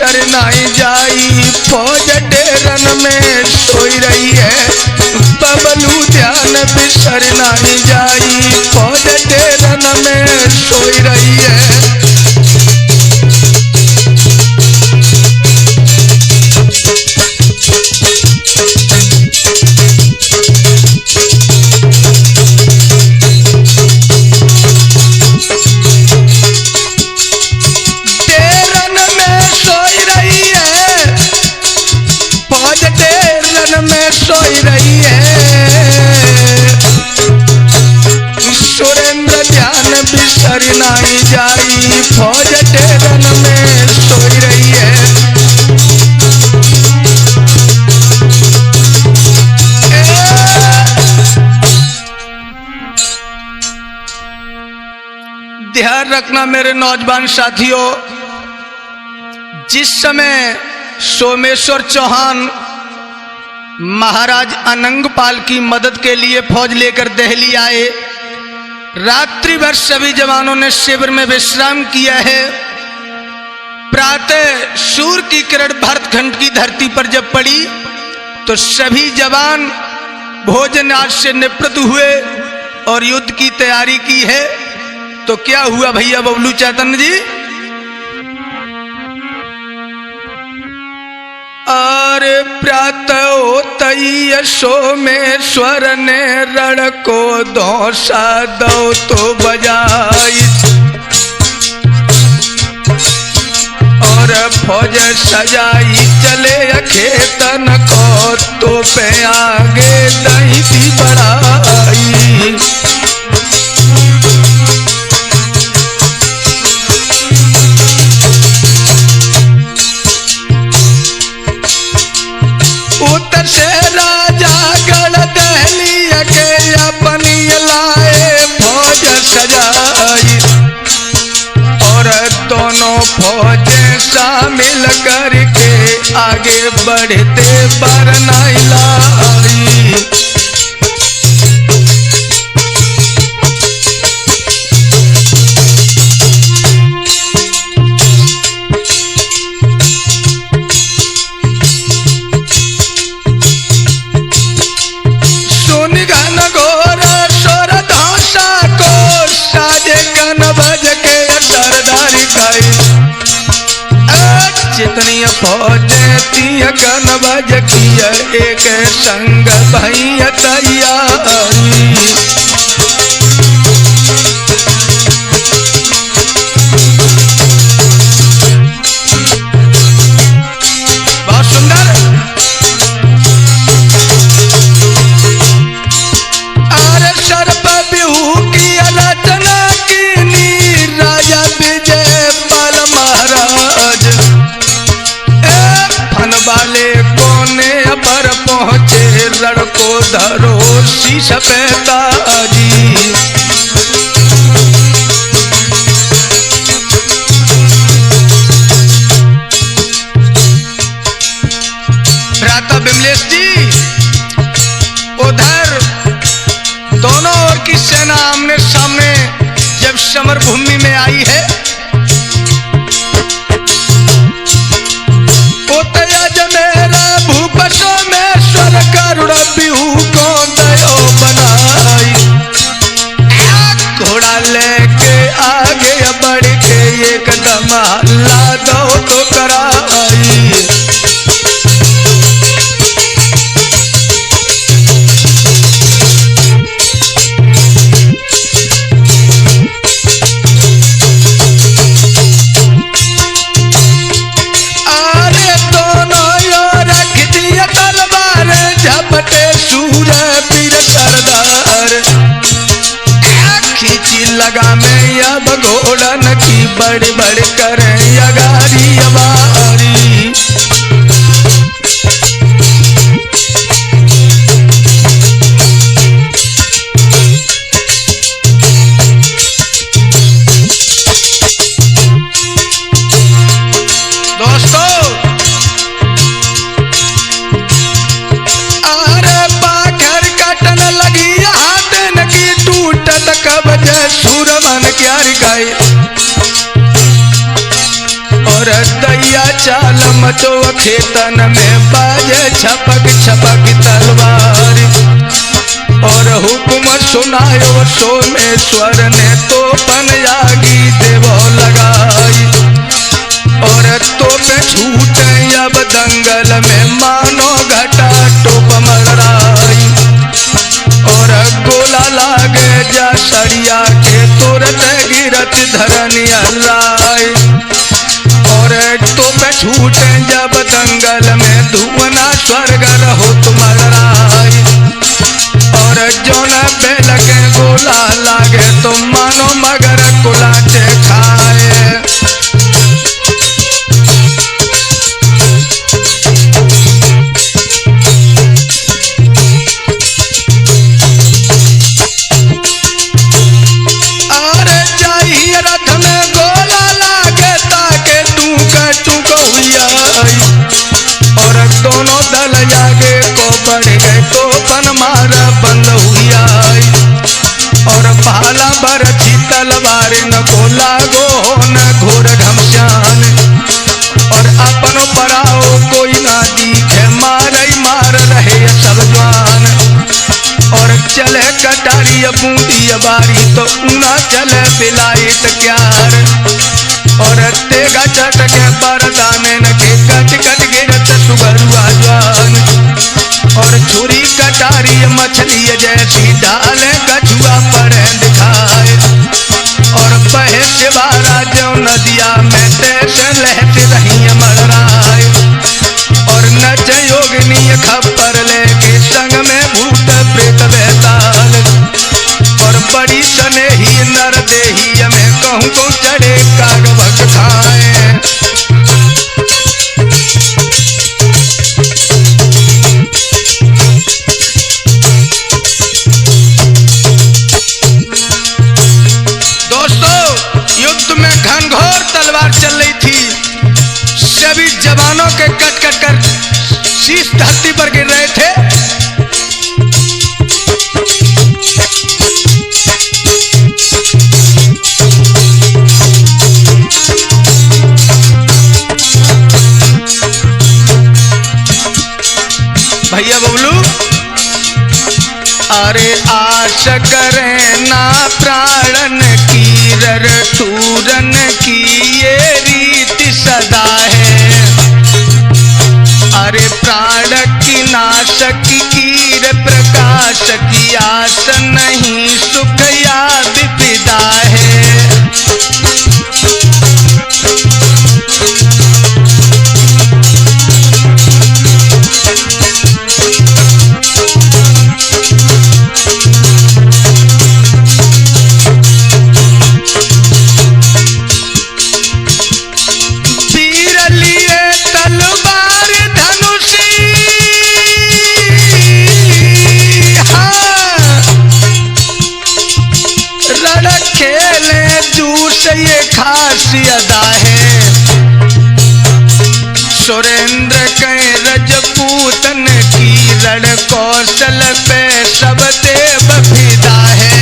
बिसर नहीं जाई, फौज डेरन में सोई रही है। बबलू ध्यान बिसर नहीं जाई, फौज डेरन में सोई रही है। सोई रही है। सुरेंद्र ध्यान बिसर नहीं जाई, फौज डेरन में सोई रही है। ध्यान रखना मेरे नौजवान साथियों, जिस समय सोमेश्वर चौहान महाराज अनंगपाल की मदद के लिए फौज लेकर दिल्ली आए, रात्रि भर सभी जवानों ने शिविर में विश्राम किया है। प्रातः सूर्य की किरण भरतखंड की धरती पर जब पड़ी तो सभी जवान भोजन आज से निवृत्त हुए और युद्ध की तैयारी की है। तो क्या हुआ भैया बबलू चैतन्य जी? और प्रातः होतई सोमेश्वर ने रण को दौसा दो तो बजाई, और फौज सजाई चले खेतन को तो पे आगे दही थी बढ़ाई। उत्तर से राजा गढ़ दहली के अपनी लाए फौज सजाई, और दोनों फौजें शामिल करके आगे बढ़ते बरनाई लाई। जितनी फौजें थी कन बज किया एक संग भैया तैयारी। बहुत सुंदर। अरे सर्प बिहू की रचना की राजा विजय पाल महाराज वाले कोने पर पहुंचे, रण को धरो शीश पे ताजी। भ्राता विमलेश जी, उधर दोनों ओर की सेना आमने सामने जब समर भूमि में आई है, सोमेश्वर करुण बिहू को दयो बनाई। घोड़ा लेके आगे बढ़ के एकदम हल्ला दो तो कराई। लगा में अब घोड़न की बड़ बड़ करें अगारी अबारी। दोस्तों, अरे पाखर कटन लगी हाथन की टूटत कब्ज सुरमन क्यार गाय, और दैया चाल मचो खेतन में बाजे छपक छपक तलवार। और हुक्म सुनायो सोमेश्वर ने तो पनयागी देवो लगाई। और तो पे छूटे अब दंगल में मानो घटा टोप मरड़ाई। और गोला लागे जा सरिया के तुरंत गिरत धरनी राय। और तो पे छूटे जब दंगल में धुआं स्वर्ग रहो तुम्हाराई। और जो न बेल के गोला लागे तो मानो मगर कुलाचे खाए। दोनों दल जागे को बढ़ गए तो पन मारा बंद हुई आई। और भाला भर थी तलवार न को लागो न घोर घमशान। और अपनो पराओ कोई ना दिखे मार मार रहे सब जवान। और चले कटारी बूंदी बारी तो ऊना चले बिलाइत क्यार। और तेगा चटके बरदाने न के कट कट गिरत सुगरुआ जवान। और छुरी कटारी मछली जैसी डाले कछुआ पर दिखाए। और बहे शिवारा जो नदिया में तैसे लहट रही मरराए। और नच योगिनी खप्पर लेके संग में भूत प्रेत बेताल। और बड़ी सनेही नर देही में कहूँ को चढ़े कागभग खाए। दोस्तों, युद्ध में घनघोर तलवार चल रही थी। सभी जवानों के कट कट कर शीश धरती पर गिर रहे थे। भैया बबलू, अरे आश करें ना प्राणन की रर सूरन की ये रीति सदा है। अरे प्राण की नाशक कीर प्रकाश की आस नहीं सुख या विपदा है। ये खास अदा है। सुरेंद्र के रजपूतन की रण कौशल पे सब देव फिदा है।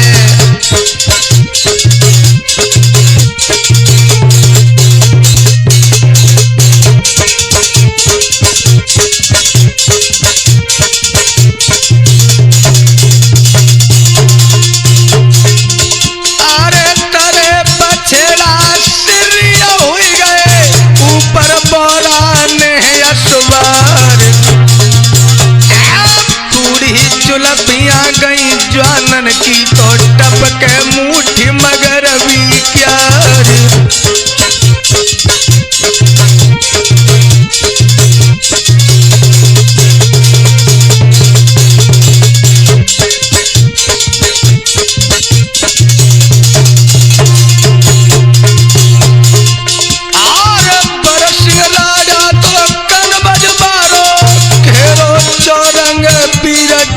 चुलपियां गई ज्वानन की तो टपके मुट्ठी मगर भी क्या।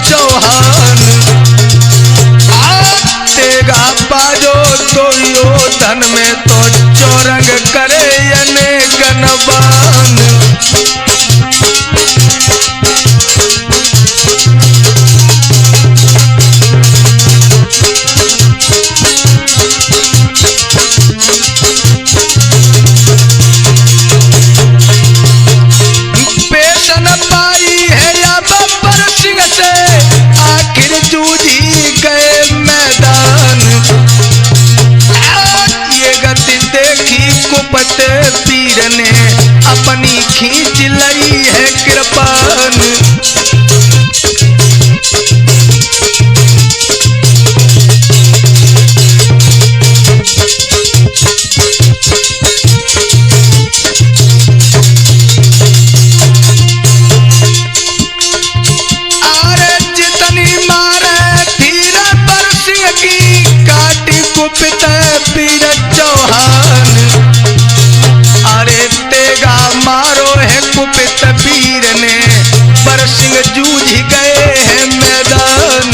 चौहान वीर ने अपनी खींच लई है कृपान। कुपित पीर चौहान, अरे तेगा मारो है कुपित पीर ने, पर सिंह जूझ गए हैं मैदान।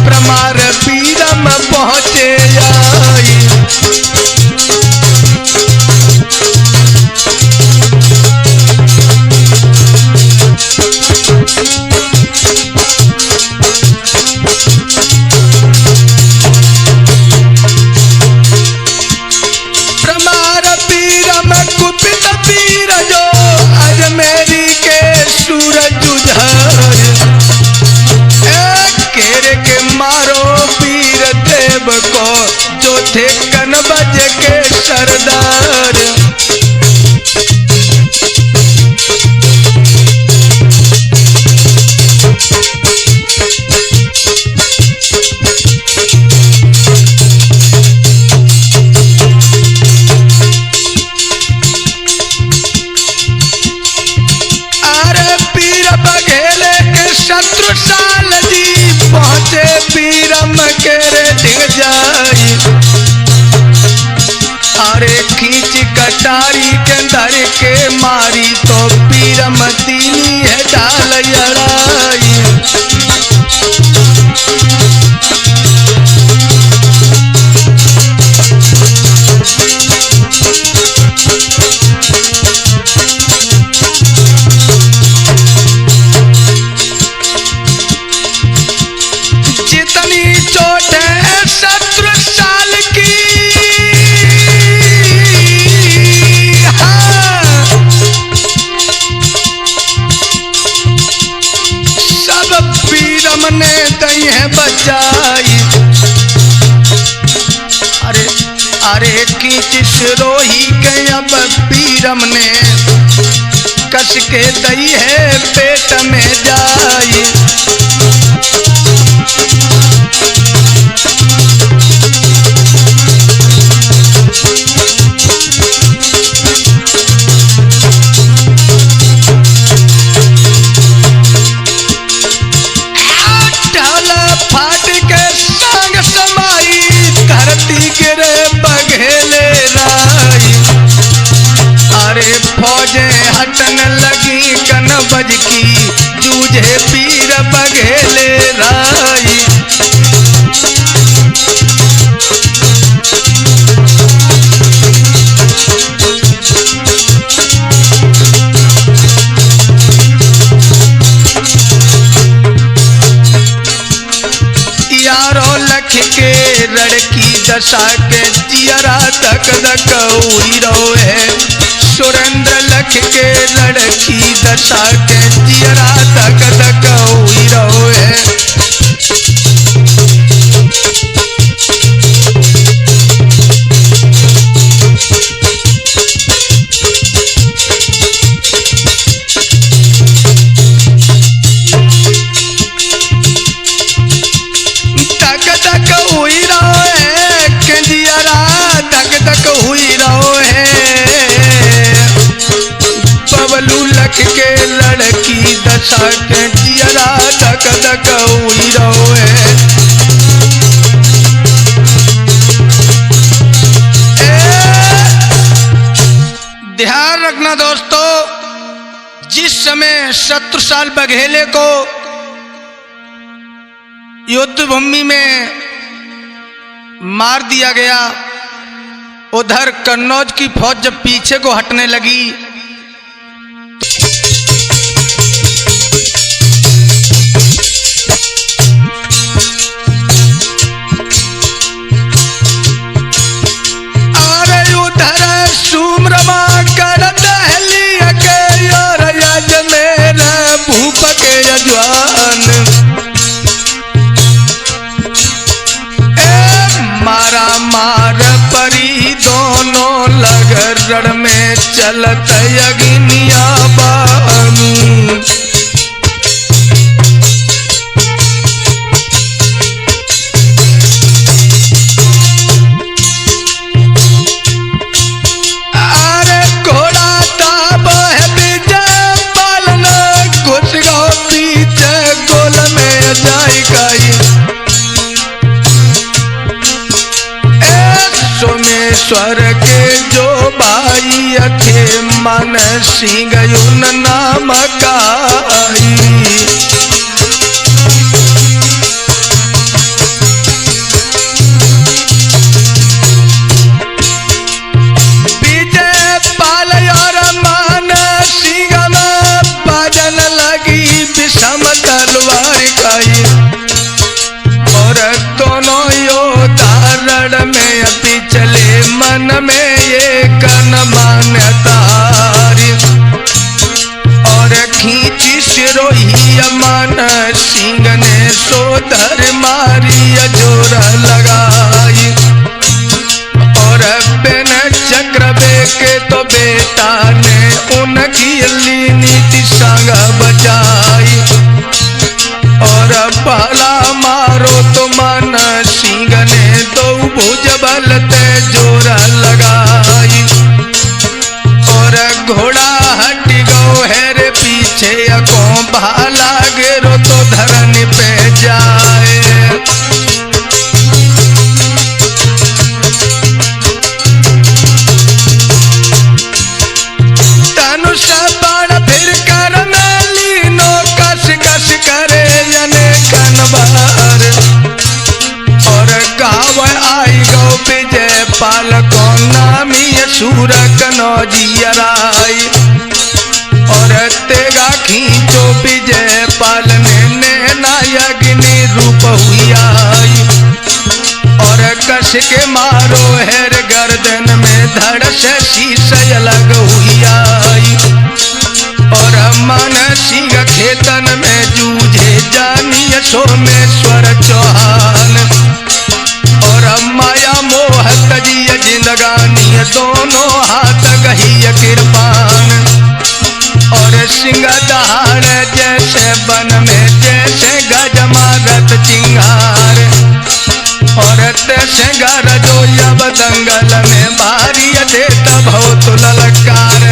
प्रमार पीरम पहुँचे आई। प्रमार पीरम कुपित पीर जो अजमेरी के सूरज जुझार, के मारो वीर देव को जो थे कनबज के सरदार। अरे पीर बघेले के शत्रु साल जी पहुँचे पीरम के रे ढिग जाई। अरे खींच कटारी के धर के मारी तो पीरम दीनी है डाल अड़ाई। जितनी चोट है शत्रु साल की, हाँ, सब पीरम ने दई है बचाई। अरे अरे खींच सिरोही के अब पीरम ने कस के दई है पेट में जाई। फाट के संग समाई धरती गिरे बघेले राई। अरे फौजें हटन लगी कनबज की, जूझे पीर बघेले राई। यारो लख के लड़की दशा के जियरा तक दक हुई रो है। सुरेंद्र लख के लड़की दशा के जियरा तक दक हुई रो है। बबलू लख के लड़की दशा के जियरा धक धक हुई रो है। ध्यान रखना दोस्तों, जिस समय शत्रु साल बघेले को युद्ध भूमि में मार दिया गया, उधर कन्नौज की फौज जब पीछे को हटने लगी अजवान। मारा मार परी दोनों लग रण में चलत अग्निया बानू। अरे घोड़ा ताब है विजय पालन घुस गो पीछे गोल में जाई गई। सोमेश्वर के जो भाई थे मन सिंह उन नाम गाई। विजय पाल और मान सिंह में बजन लगी विषम तलवार गई। और दोनों योद्धा रण में पिछले मन में एक मान्यतारी। और खींची सिरोही मन सिंह ने सोधर मारी जोर लगाई। और बिन चक्र के तो बेटा ने उनकी नीति संग बचाई। और भला मारो तो मन सिंह ने दो भुज बल ते जोर लगाई। और घोड़ा हट गो है रे पीछे अको भाला गिरो तो धरन पे जाए। धनुष बाण फिर कर में लीनो कस कस करे अनेकन बार। और गाव आई गौ विजय पाल को नामी सूर कनौजियराई। और तेगा खींचो विजय पाल ने नायगिनी रूप हुई आई। और कस के मारो हेर गर्दन में धड़ से शीश अलग हुई आई। और मन सिंह खेतन में जूझे जानी सोमेश्वर चौहान। और माया मोह तजिय जिंदगानी दोनों हाथ गही कृपान। और सिंह दहाड़ जैसे वन में जैसे गज मारत चिंगार। और तैसे गर जो अब दंगल में भारी दे तब हो तो ललकार।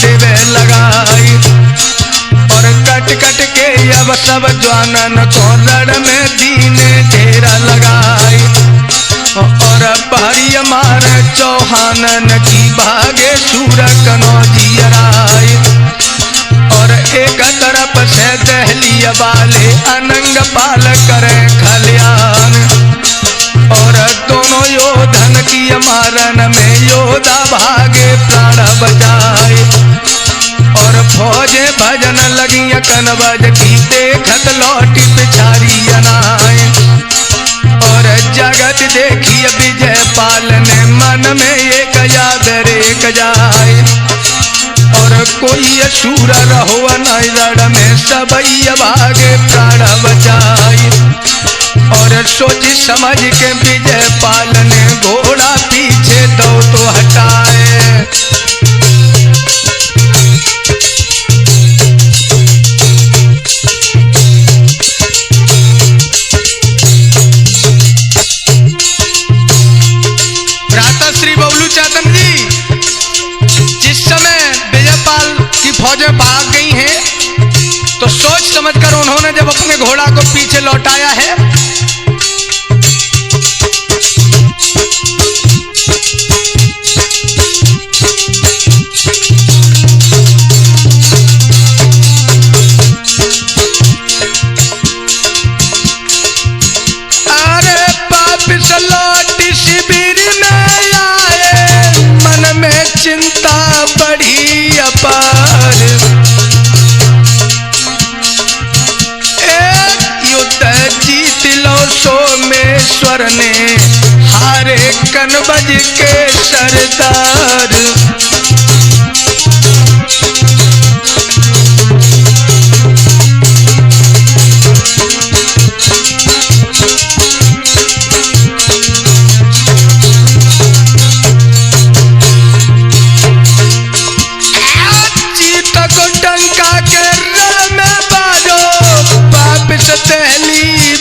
देवे लगाई। और कट कट के अब सब जवानन को रण में दीने ढेरा लगाई। और भारी मार चौहानन की भागे सूर कनौजियराई। और एक तरफ से दहली वाले अनंग पाल करे खलियान। और दोनों योधन की मारन में योद्धा भागे प्राण बचाए। और फौजे भजन लगी कनवज की देखत लौटी पिछारी अनाए। और जगत देखी विजय पाल ने मन में एक याद रेख जाए। और कोई असूर रहो रण में सबई भागे प्राण बचाए। और सोच समझ के विजय पाल ने घोड़ा पीछे दो तो हटाए। भ्राता श्री बबलू चातन जी जिस समय विजयपाल की फौजें भाग गई हैं तो सोच समझकर उन्होंने जब अपने घोड़ा को पीछे लौटाया है अरे वापिस लौट सोमेश्वर ने हारे कनबज के सरदार।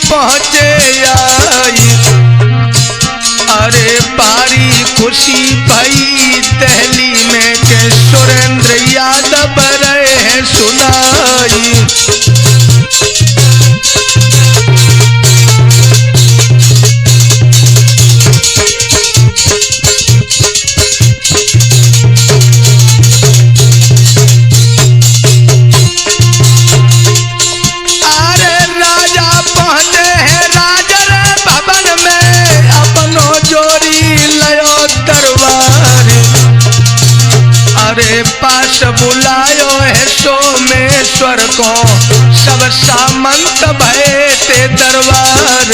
पहुंचे आई अरे बारी खुशी भई दहली में के सुरेंद्र यादव रहे हैं सुनाई। पास बुलायो है सोमेश्वर को सब सामंत भये ते दरबार।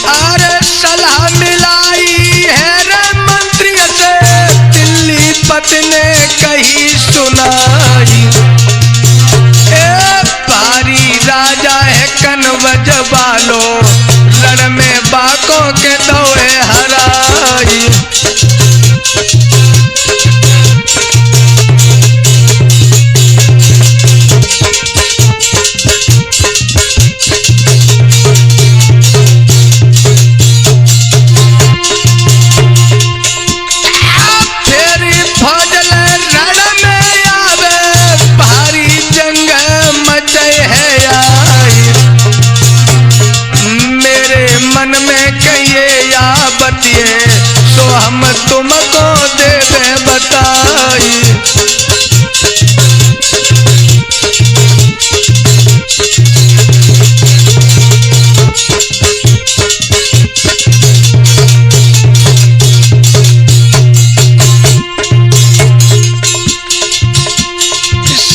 अरे सलाह मिलाई है रे मंत्री से दिल्ली पतने कही सुनाई। ए पारी राजा है कनवज वालो रण में बाकों के दौड़े हराई। मन में कहिए या बतिए तो हम तुमको देवे बताई।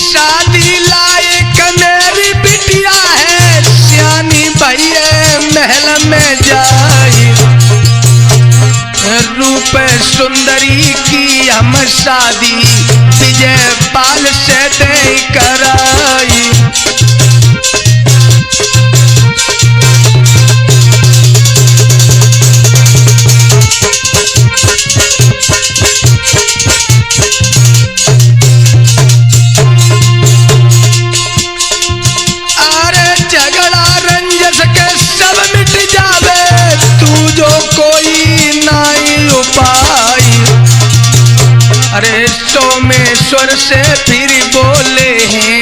शादी लायक मेरी बिटिया है सियानी भैया महल में जाई। रूप सुंदरी की हम शादी विजय पाल से दे कराई। अरे झगड़ा रंजस के सब मिट जावे तू जो कोई नाई उपाय। अरे सोमेश्वर से फिर बोले हैं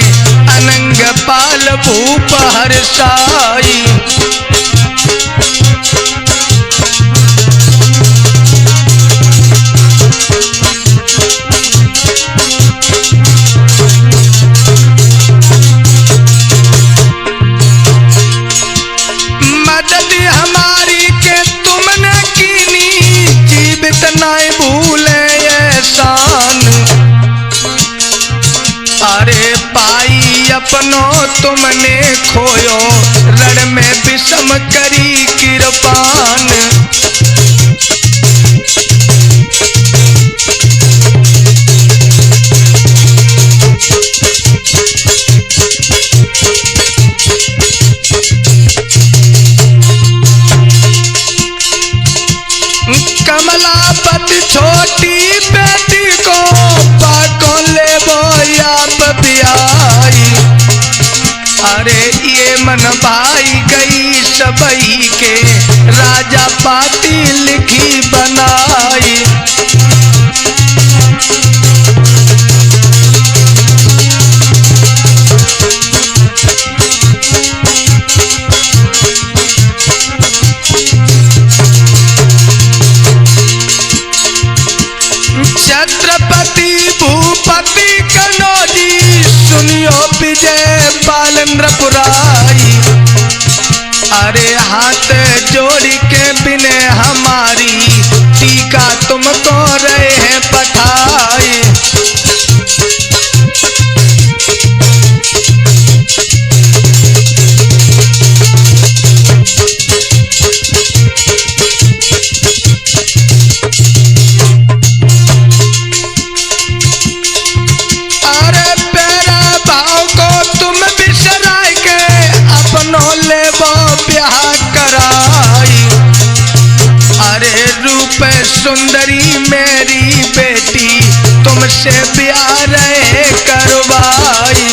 अनंग पाल भूप हर्षाई। मदद हमारी के तुमने कीनी जीवित नहीं भूले एहसान। अरे पाई अपनो तुमने खोयो रण में विषम करी कृपान। कमलापति छोटी बेटी को बाको ले आप बियाई। अरे ये मन भाई गई सबई के राजा पाती लिखी बनाई। छत्रपति भूपति कनौजी सुनियो विजय पाल नृपुराई। अरे हाथ जोड़ के बिने हमारी टीका तुमको रहे हैं पठाई। सुंदरी मेरी बेटी तुमसे ब्याह रहे करवाई।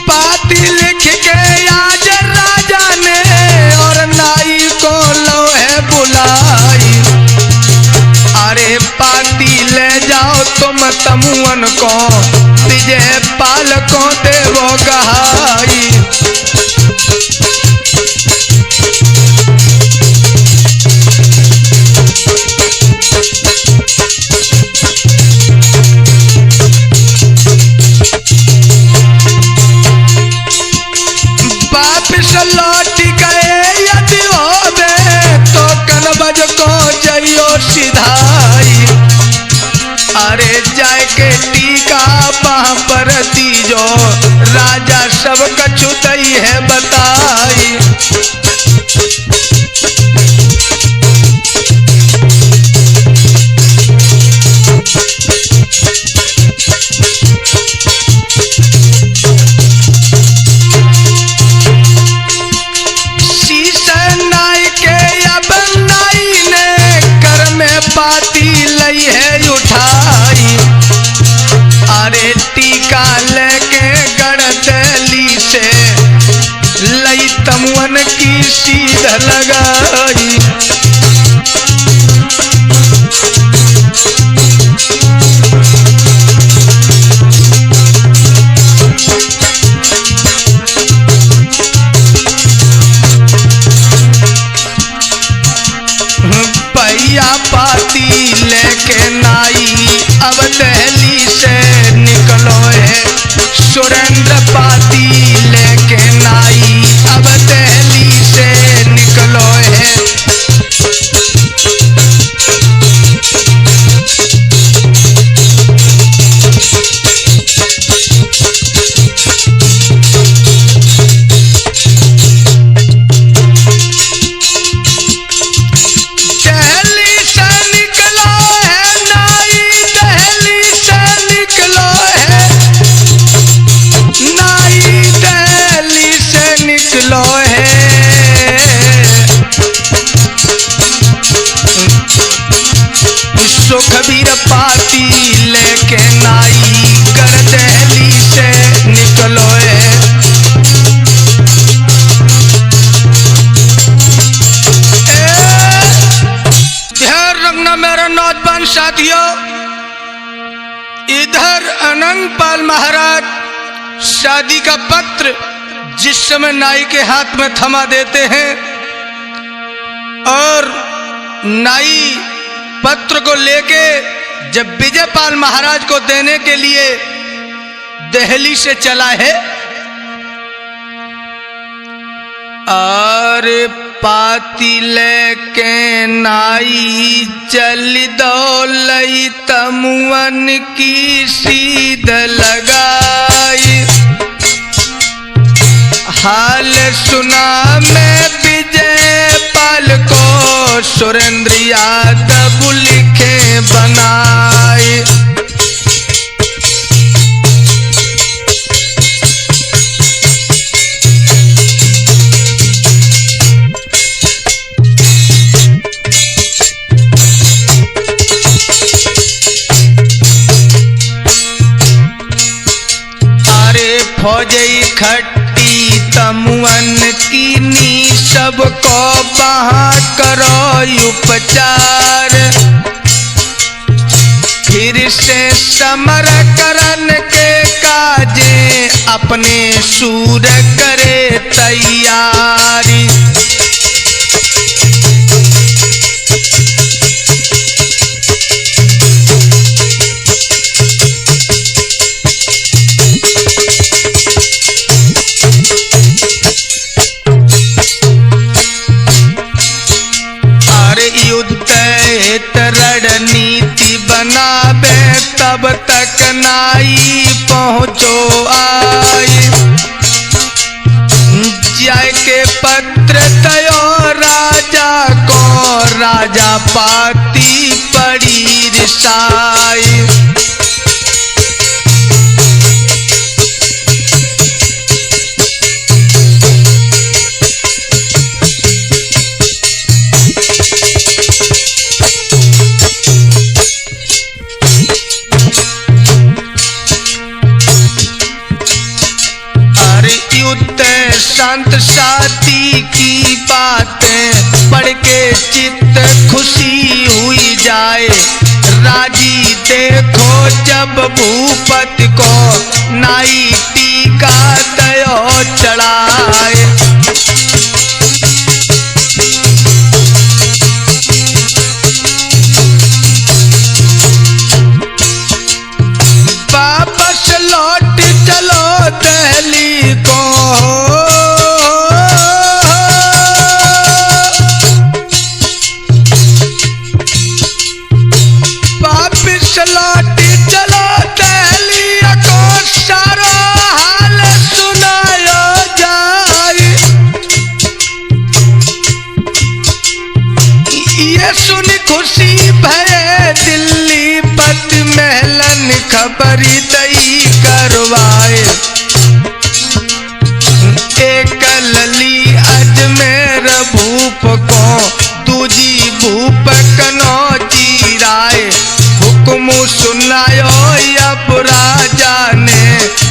पाती लिख के आज राजा ने और नाई को लो है बुलाई। अरे पाती ले जाओ तुम तमुअन को विजय पाल को देवो गहाई। वापिस लौट गए यदि होवे तो कनबज को जइयो सिधाई। अरे जाय के टीका बाह पर दीजो राजा सब कछु दई है बताई। पाती लई है उठाई। अरे टीका लेके गणतली से लई तमुअन की सीध लगाई। पाती लेके नाई अब दहली से निकलो है। सुरेंद्र पाती लेके नाई अब दहली से निकलो है। सुखबीर पाती लेके नाई कर दहली से निकलो है। ध्यान रखना मेरा नौजवान साथियों, इधर अनंगपाल महाराज शादी का पत्र जिस समय नाई के हाथ में थमा देते हैं और नाई पत्र को लेके जब विजयपाल महाराज को देने के लिए दिल्ली से चला है। अरे पाती लेके नाई चल दो लई तमुअन की सीध लगाई। हाल सुना मैं विजयपाल को सुरेंद्र यादव लिखे बनाए। अरे फौजी खट्टी तमुअन की नी सबको बहा करो उपचार। फिर से समर करन के काजे अपने सूर करे तैयारी। तब तक नाई पहुँचो आई। जाय के पत्र तयो राजा को, राजा पाती पड़ी रिसाई। संत साथी की बातें पढ़ के चित्त खुशी हुई जाए। राजी देखो जब भूपति को नाई टीका तयो चढ़ाए। वापस लौट चलो दिल्ली को, लौटी चलो दिल्ली को, सारा हाल सुनायो जाए। ये सुन खुशी भये दिल्ली पति महलन खबरी दई करवाए। एक लली अजमेर भूप को, दूजी भूप कनो जीराए। हुक्म सुनायो अब राजा ने,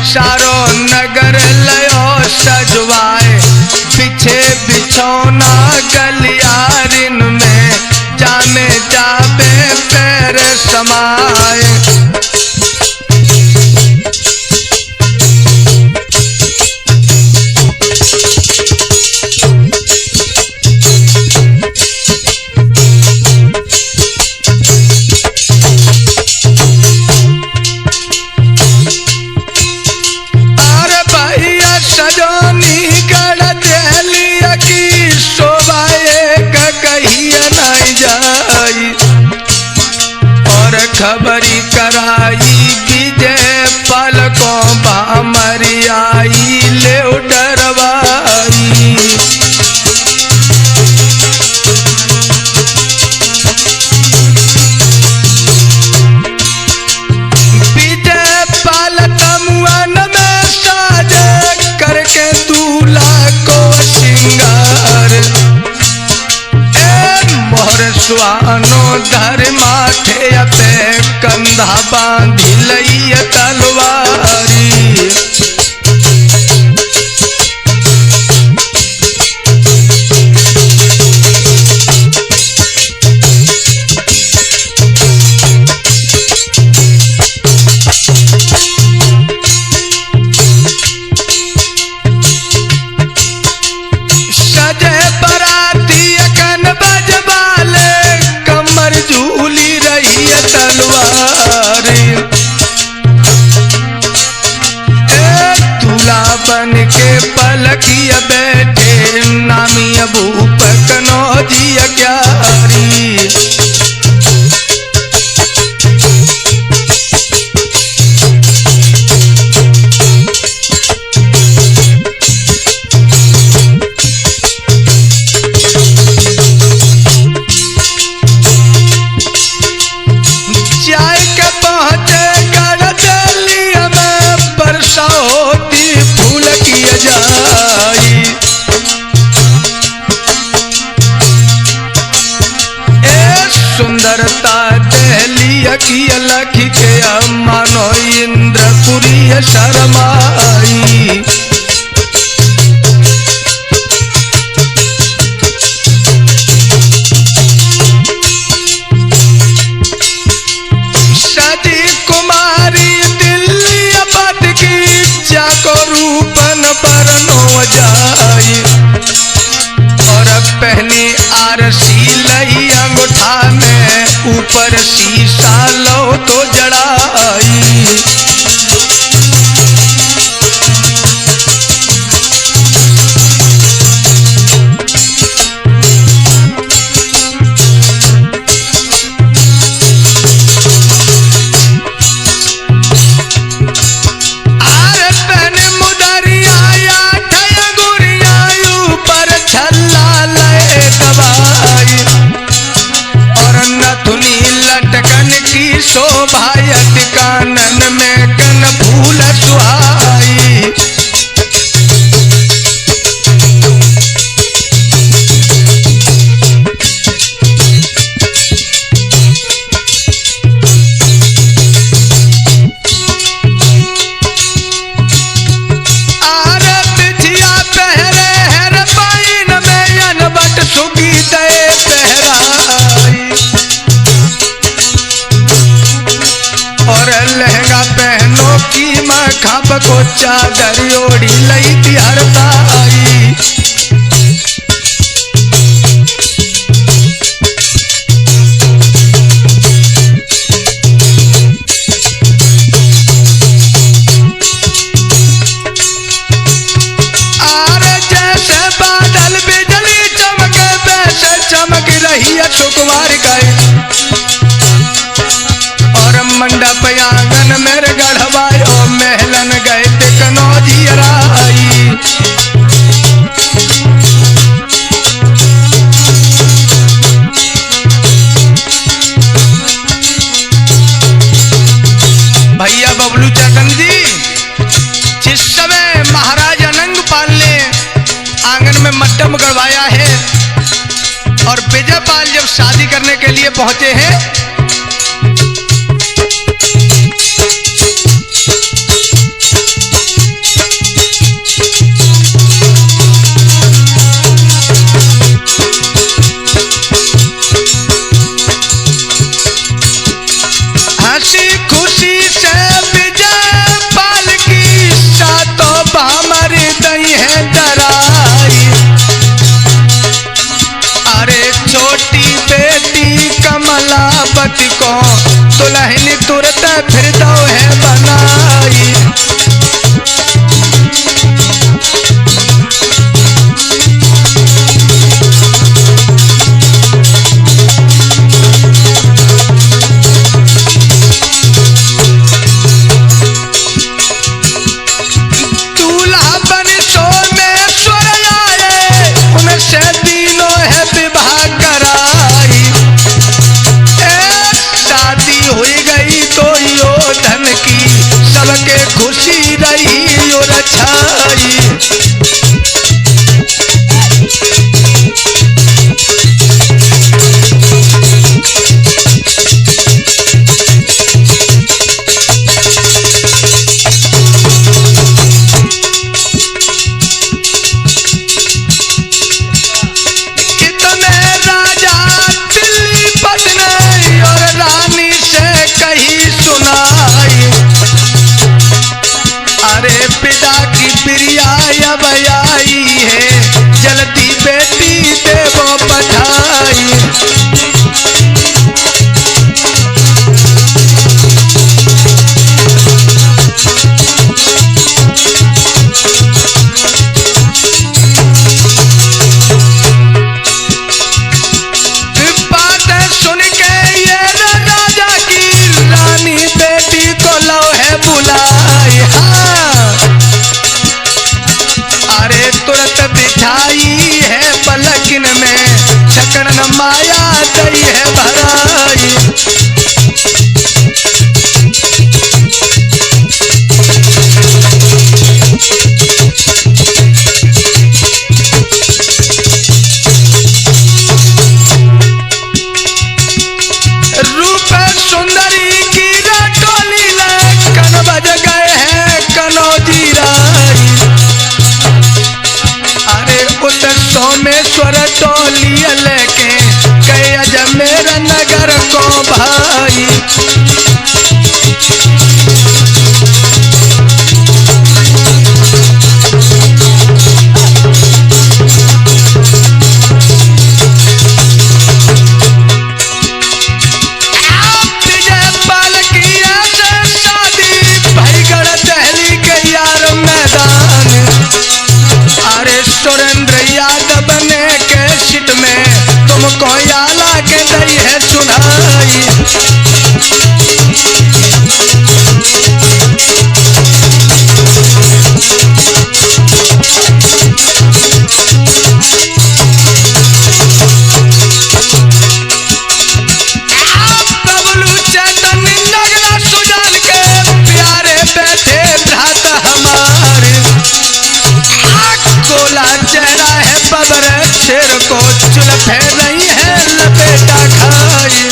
सारो नगर लयो सजवाए। पीछे बिछौना गलियारिन में, जाने जाबे पैर समाए। खबरी कराई विजय पल को, बामरी आई ले डरवाई। विजय पल तमुअन में साज करके दूल्हा को श्रृंगार। मोहर सुहानो धर माथे पे, कंधा बांधी लई तलवारी। सजे बराती अकन बजवाले, कमर झूली रही तलवारी। दूल्हा बन के पलकिया बैठे, नामी भूप कनो जिया क्यारी। जाय के पहुँचे गढ़ दिल्ली में, वर्षा होती फूल की जाई। ए सुंदरता दिल्ली की लख के, मानो इंद्रपुरी शर्माई। रूपन पर नो जाई। और पहनी आरसी लई अंगूठा में, ऊपर शीशा लो तो जड़ाई। फूल सुहाई। खाप को चादर ओढ़ी लई तिहरताई। आरे जैसे बादल बिजली चमके वैसे चमक रही है सुकुमार गाय। और मंडप आंगन मेरे गढ़वायो महलन गए कनौजी राई। भैया बबलू चकन जी, जिस समय महाराज अनंगपाल ने आंगन में मट्टम गड़वाया है और विजयपाल जब शादी करने के लिए पहुंचे हैं, कमलापति को दुल्हन तुरंत फिर दो है बनाई। दूल्हा बन सोमेश्वर आए, उनसे तीनों है विवाह कराई। हुई गई तो यो धन की सबके खुशी रही और छाई। पिता की प्रिया अब आई है, जल्दी बेटी देवो पठाई। बात सुन के ये राजा की रानी बेटी को लो है बुलाई। अरे तुरंत बिठाई है पलकिन में, छकन माया दई है भराई। रूप सुंदरी की टोली कन बज गए हैं कनौजी राई। सोमेश्वर टोली लेके गए अजमेर नगर को भाई। विजयपाल की शादी भाईगढ़ दहली के यार मैदान। अरे सुरेंद्र यादव ने के सीट में तुमको आला के दई है सुनाई। जुल्फे रही है लपेटा खाई।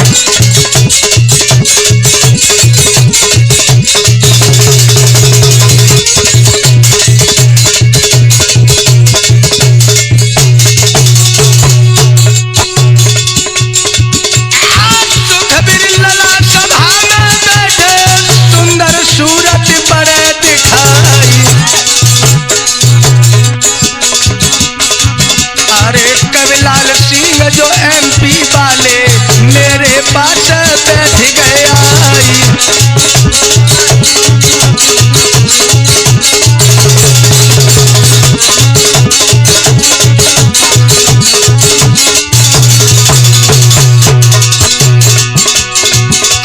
जो MP वाले मेरे पास बैठ गया।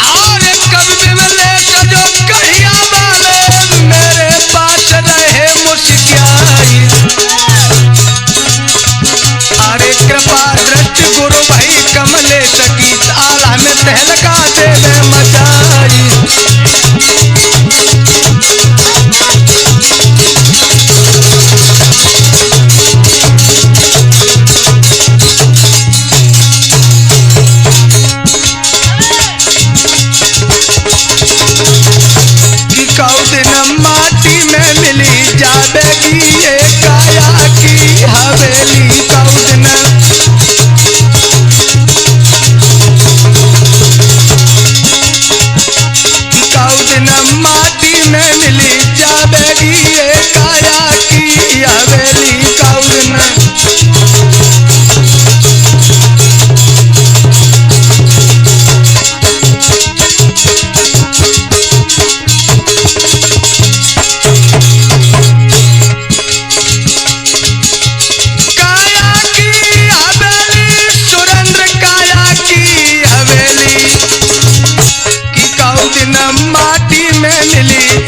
और कभी विमलेश जो कहिया वाले मेरे पास रहे मुस्कियाई। अरे कृपा दृष्टि गुरु भाई कमलेश की आला में तहलका देवे मचाई। कि कौ दिन माटी में मिली जावेगी ये काया की हवेली। कौ दिन माटी में मिली जावेगी ये काया की हवेली। कौन काया की हवेली सुरेंद्र काया की हवेली। कि कौ दिन माटी में मिली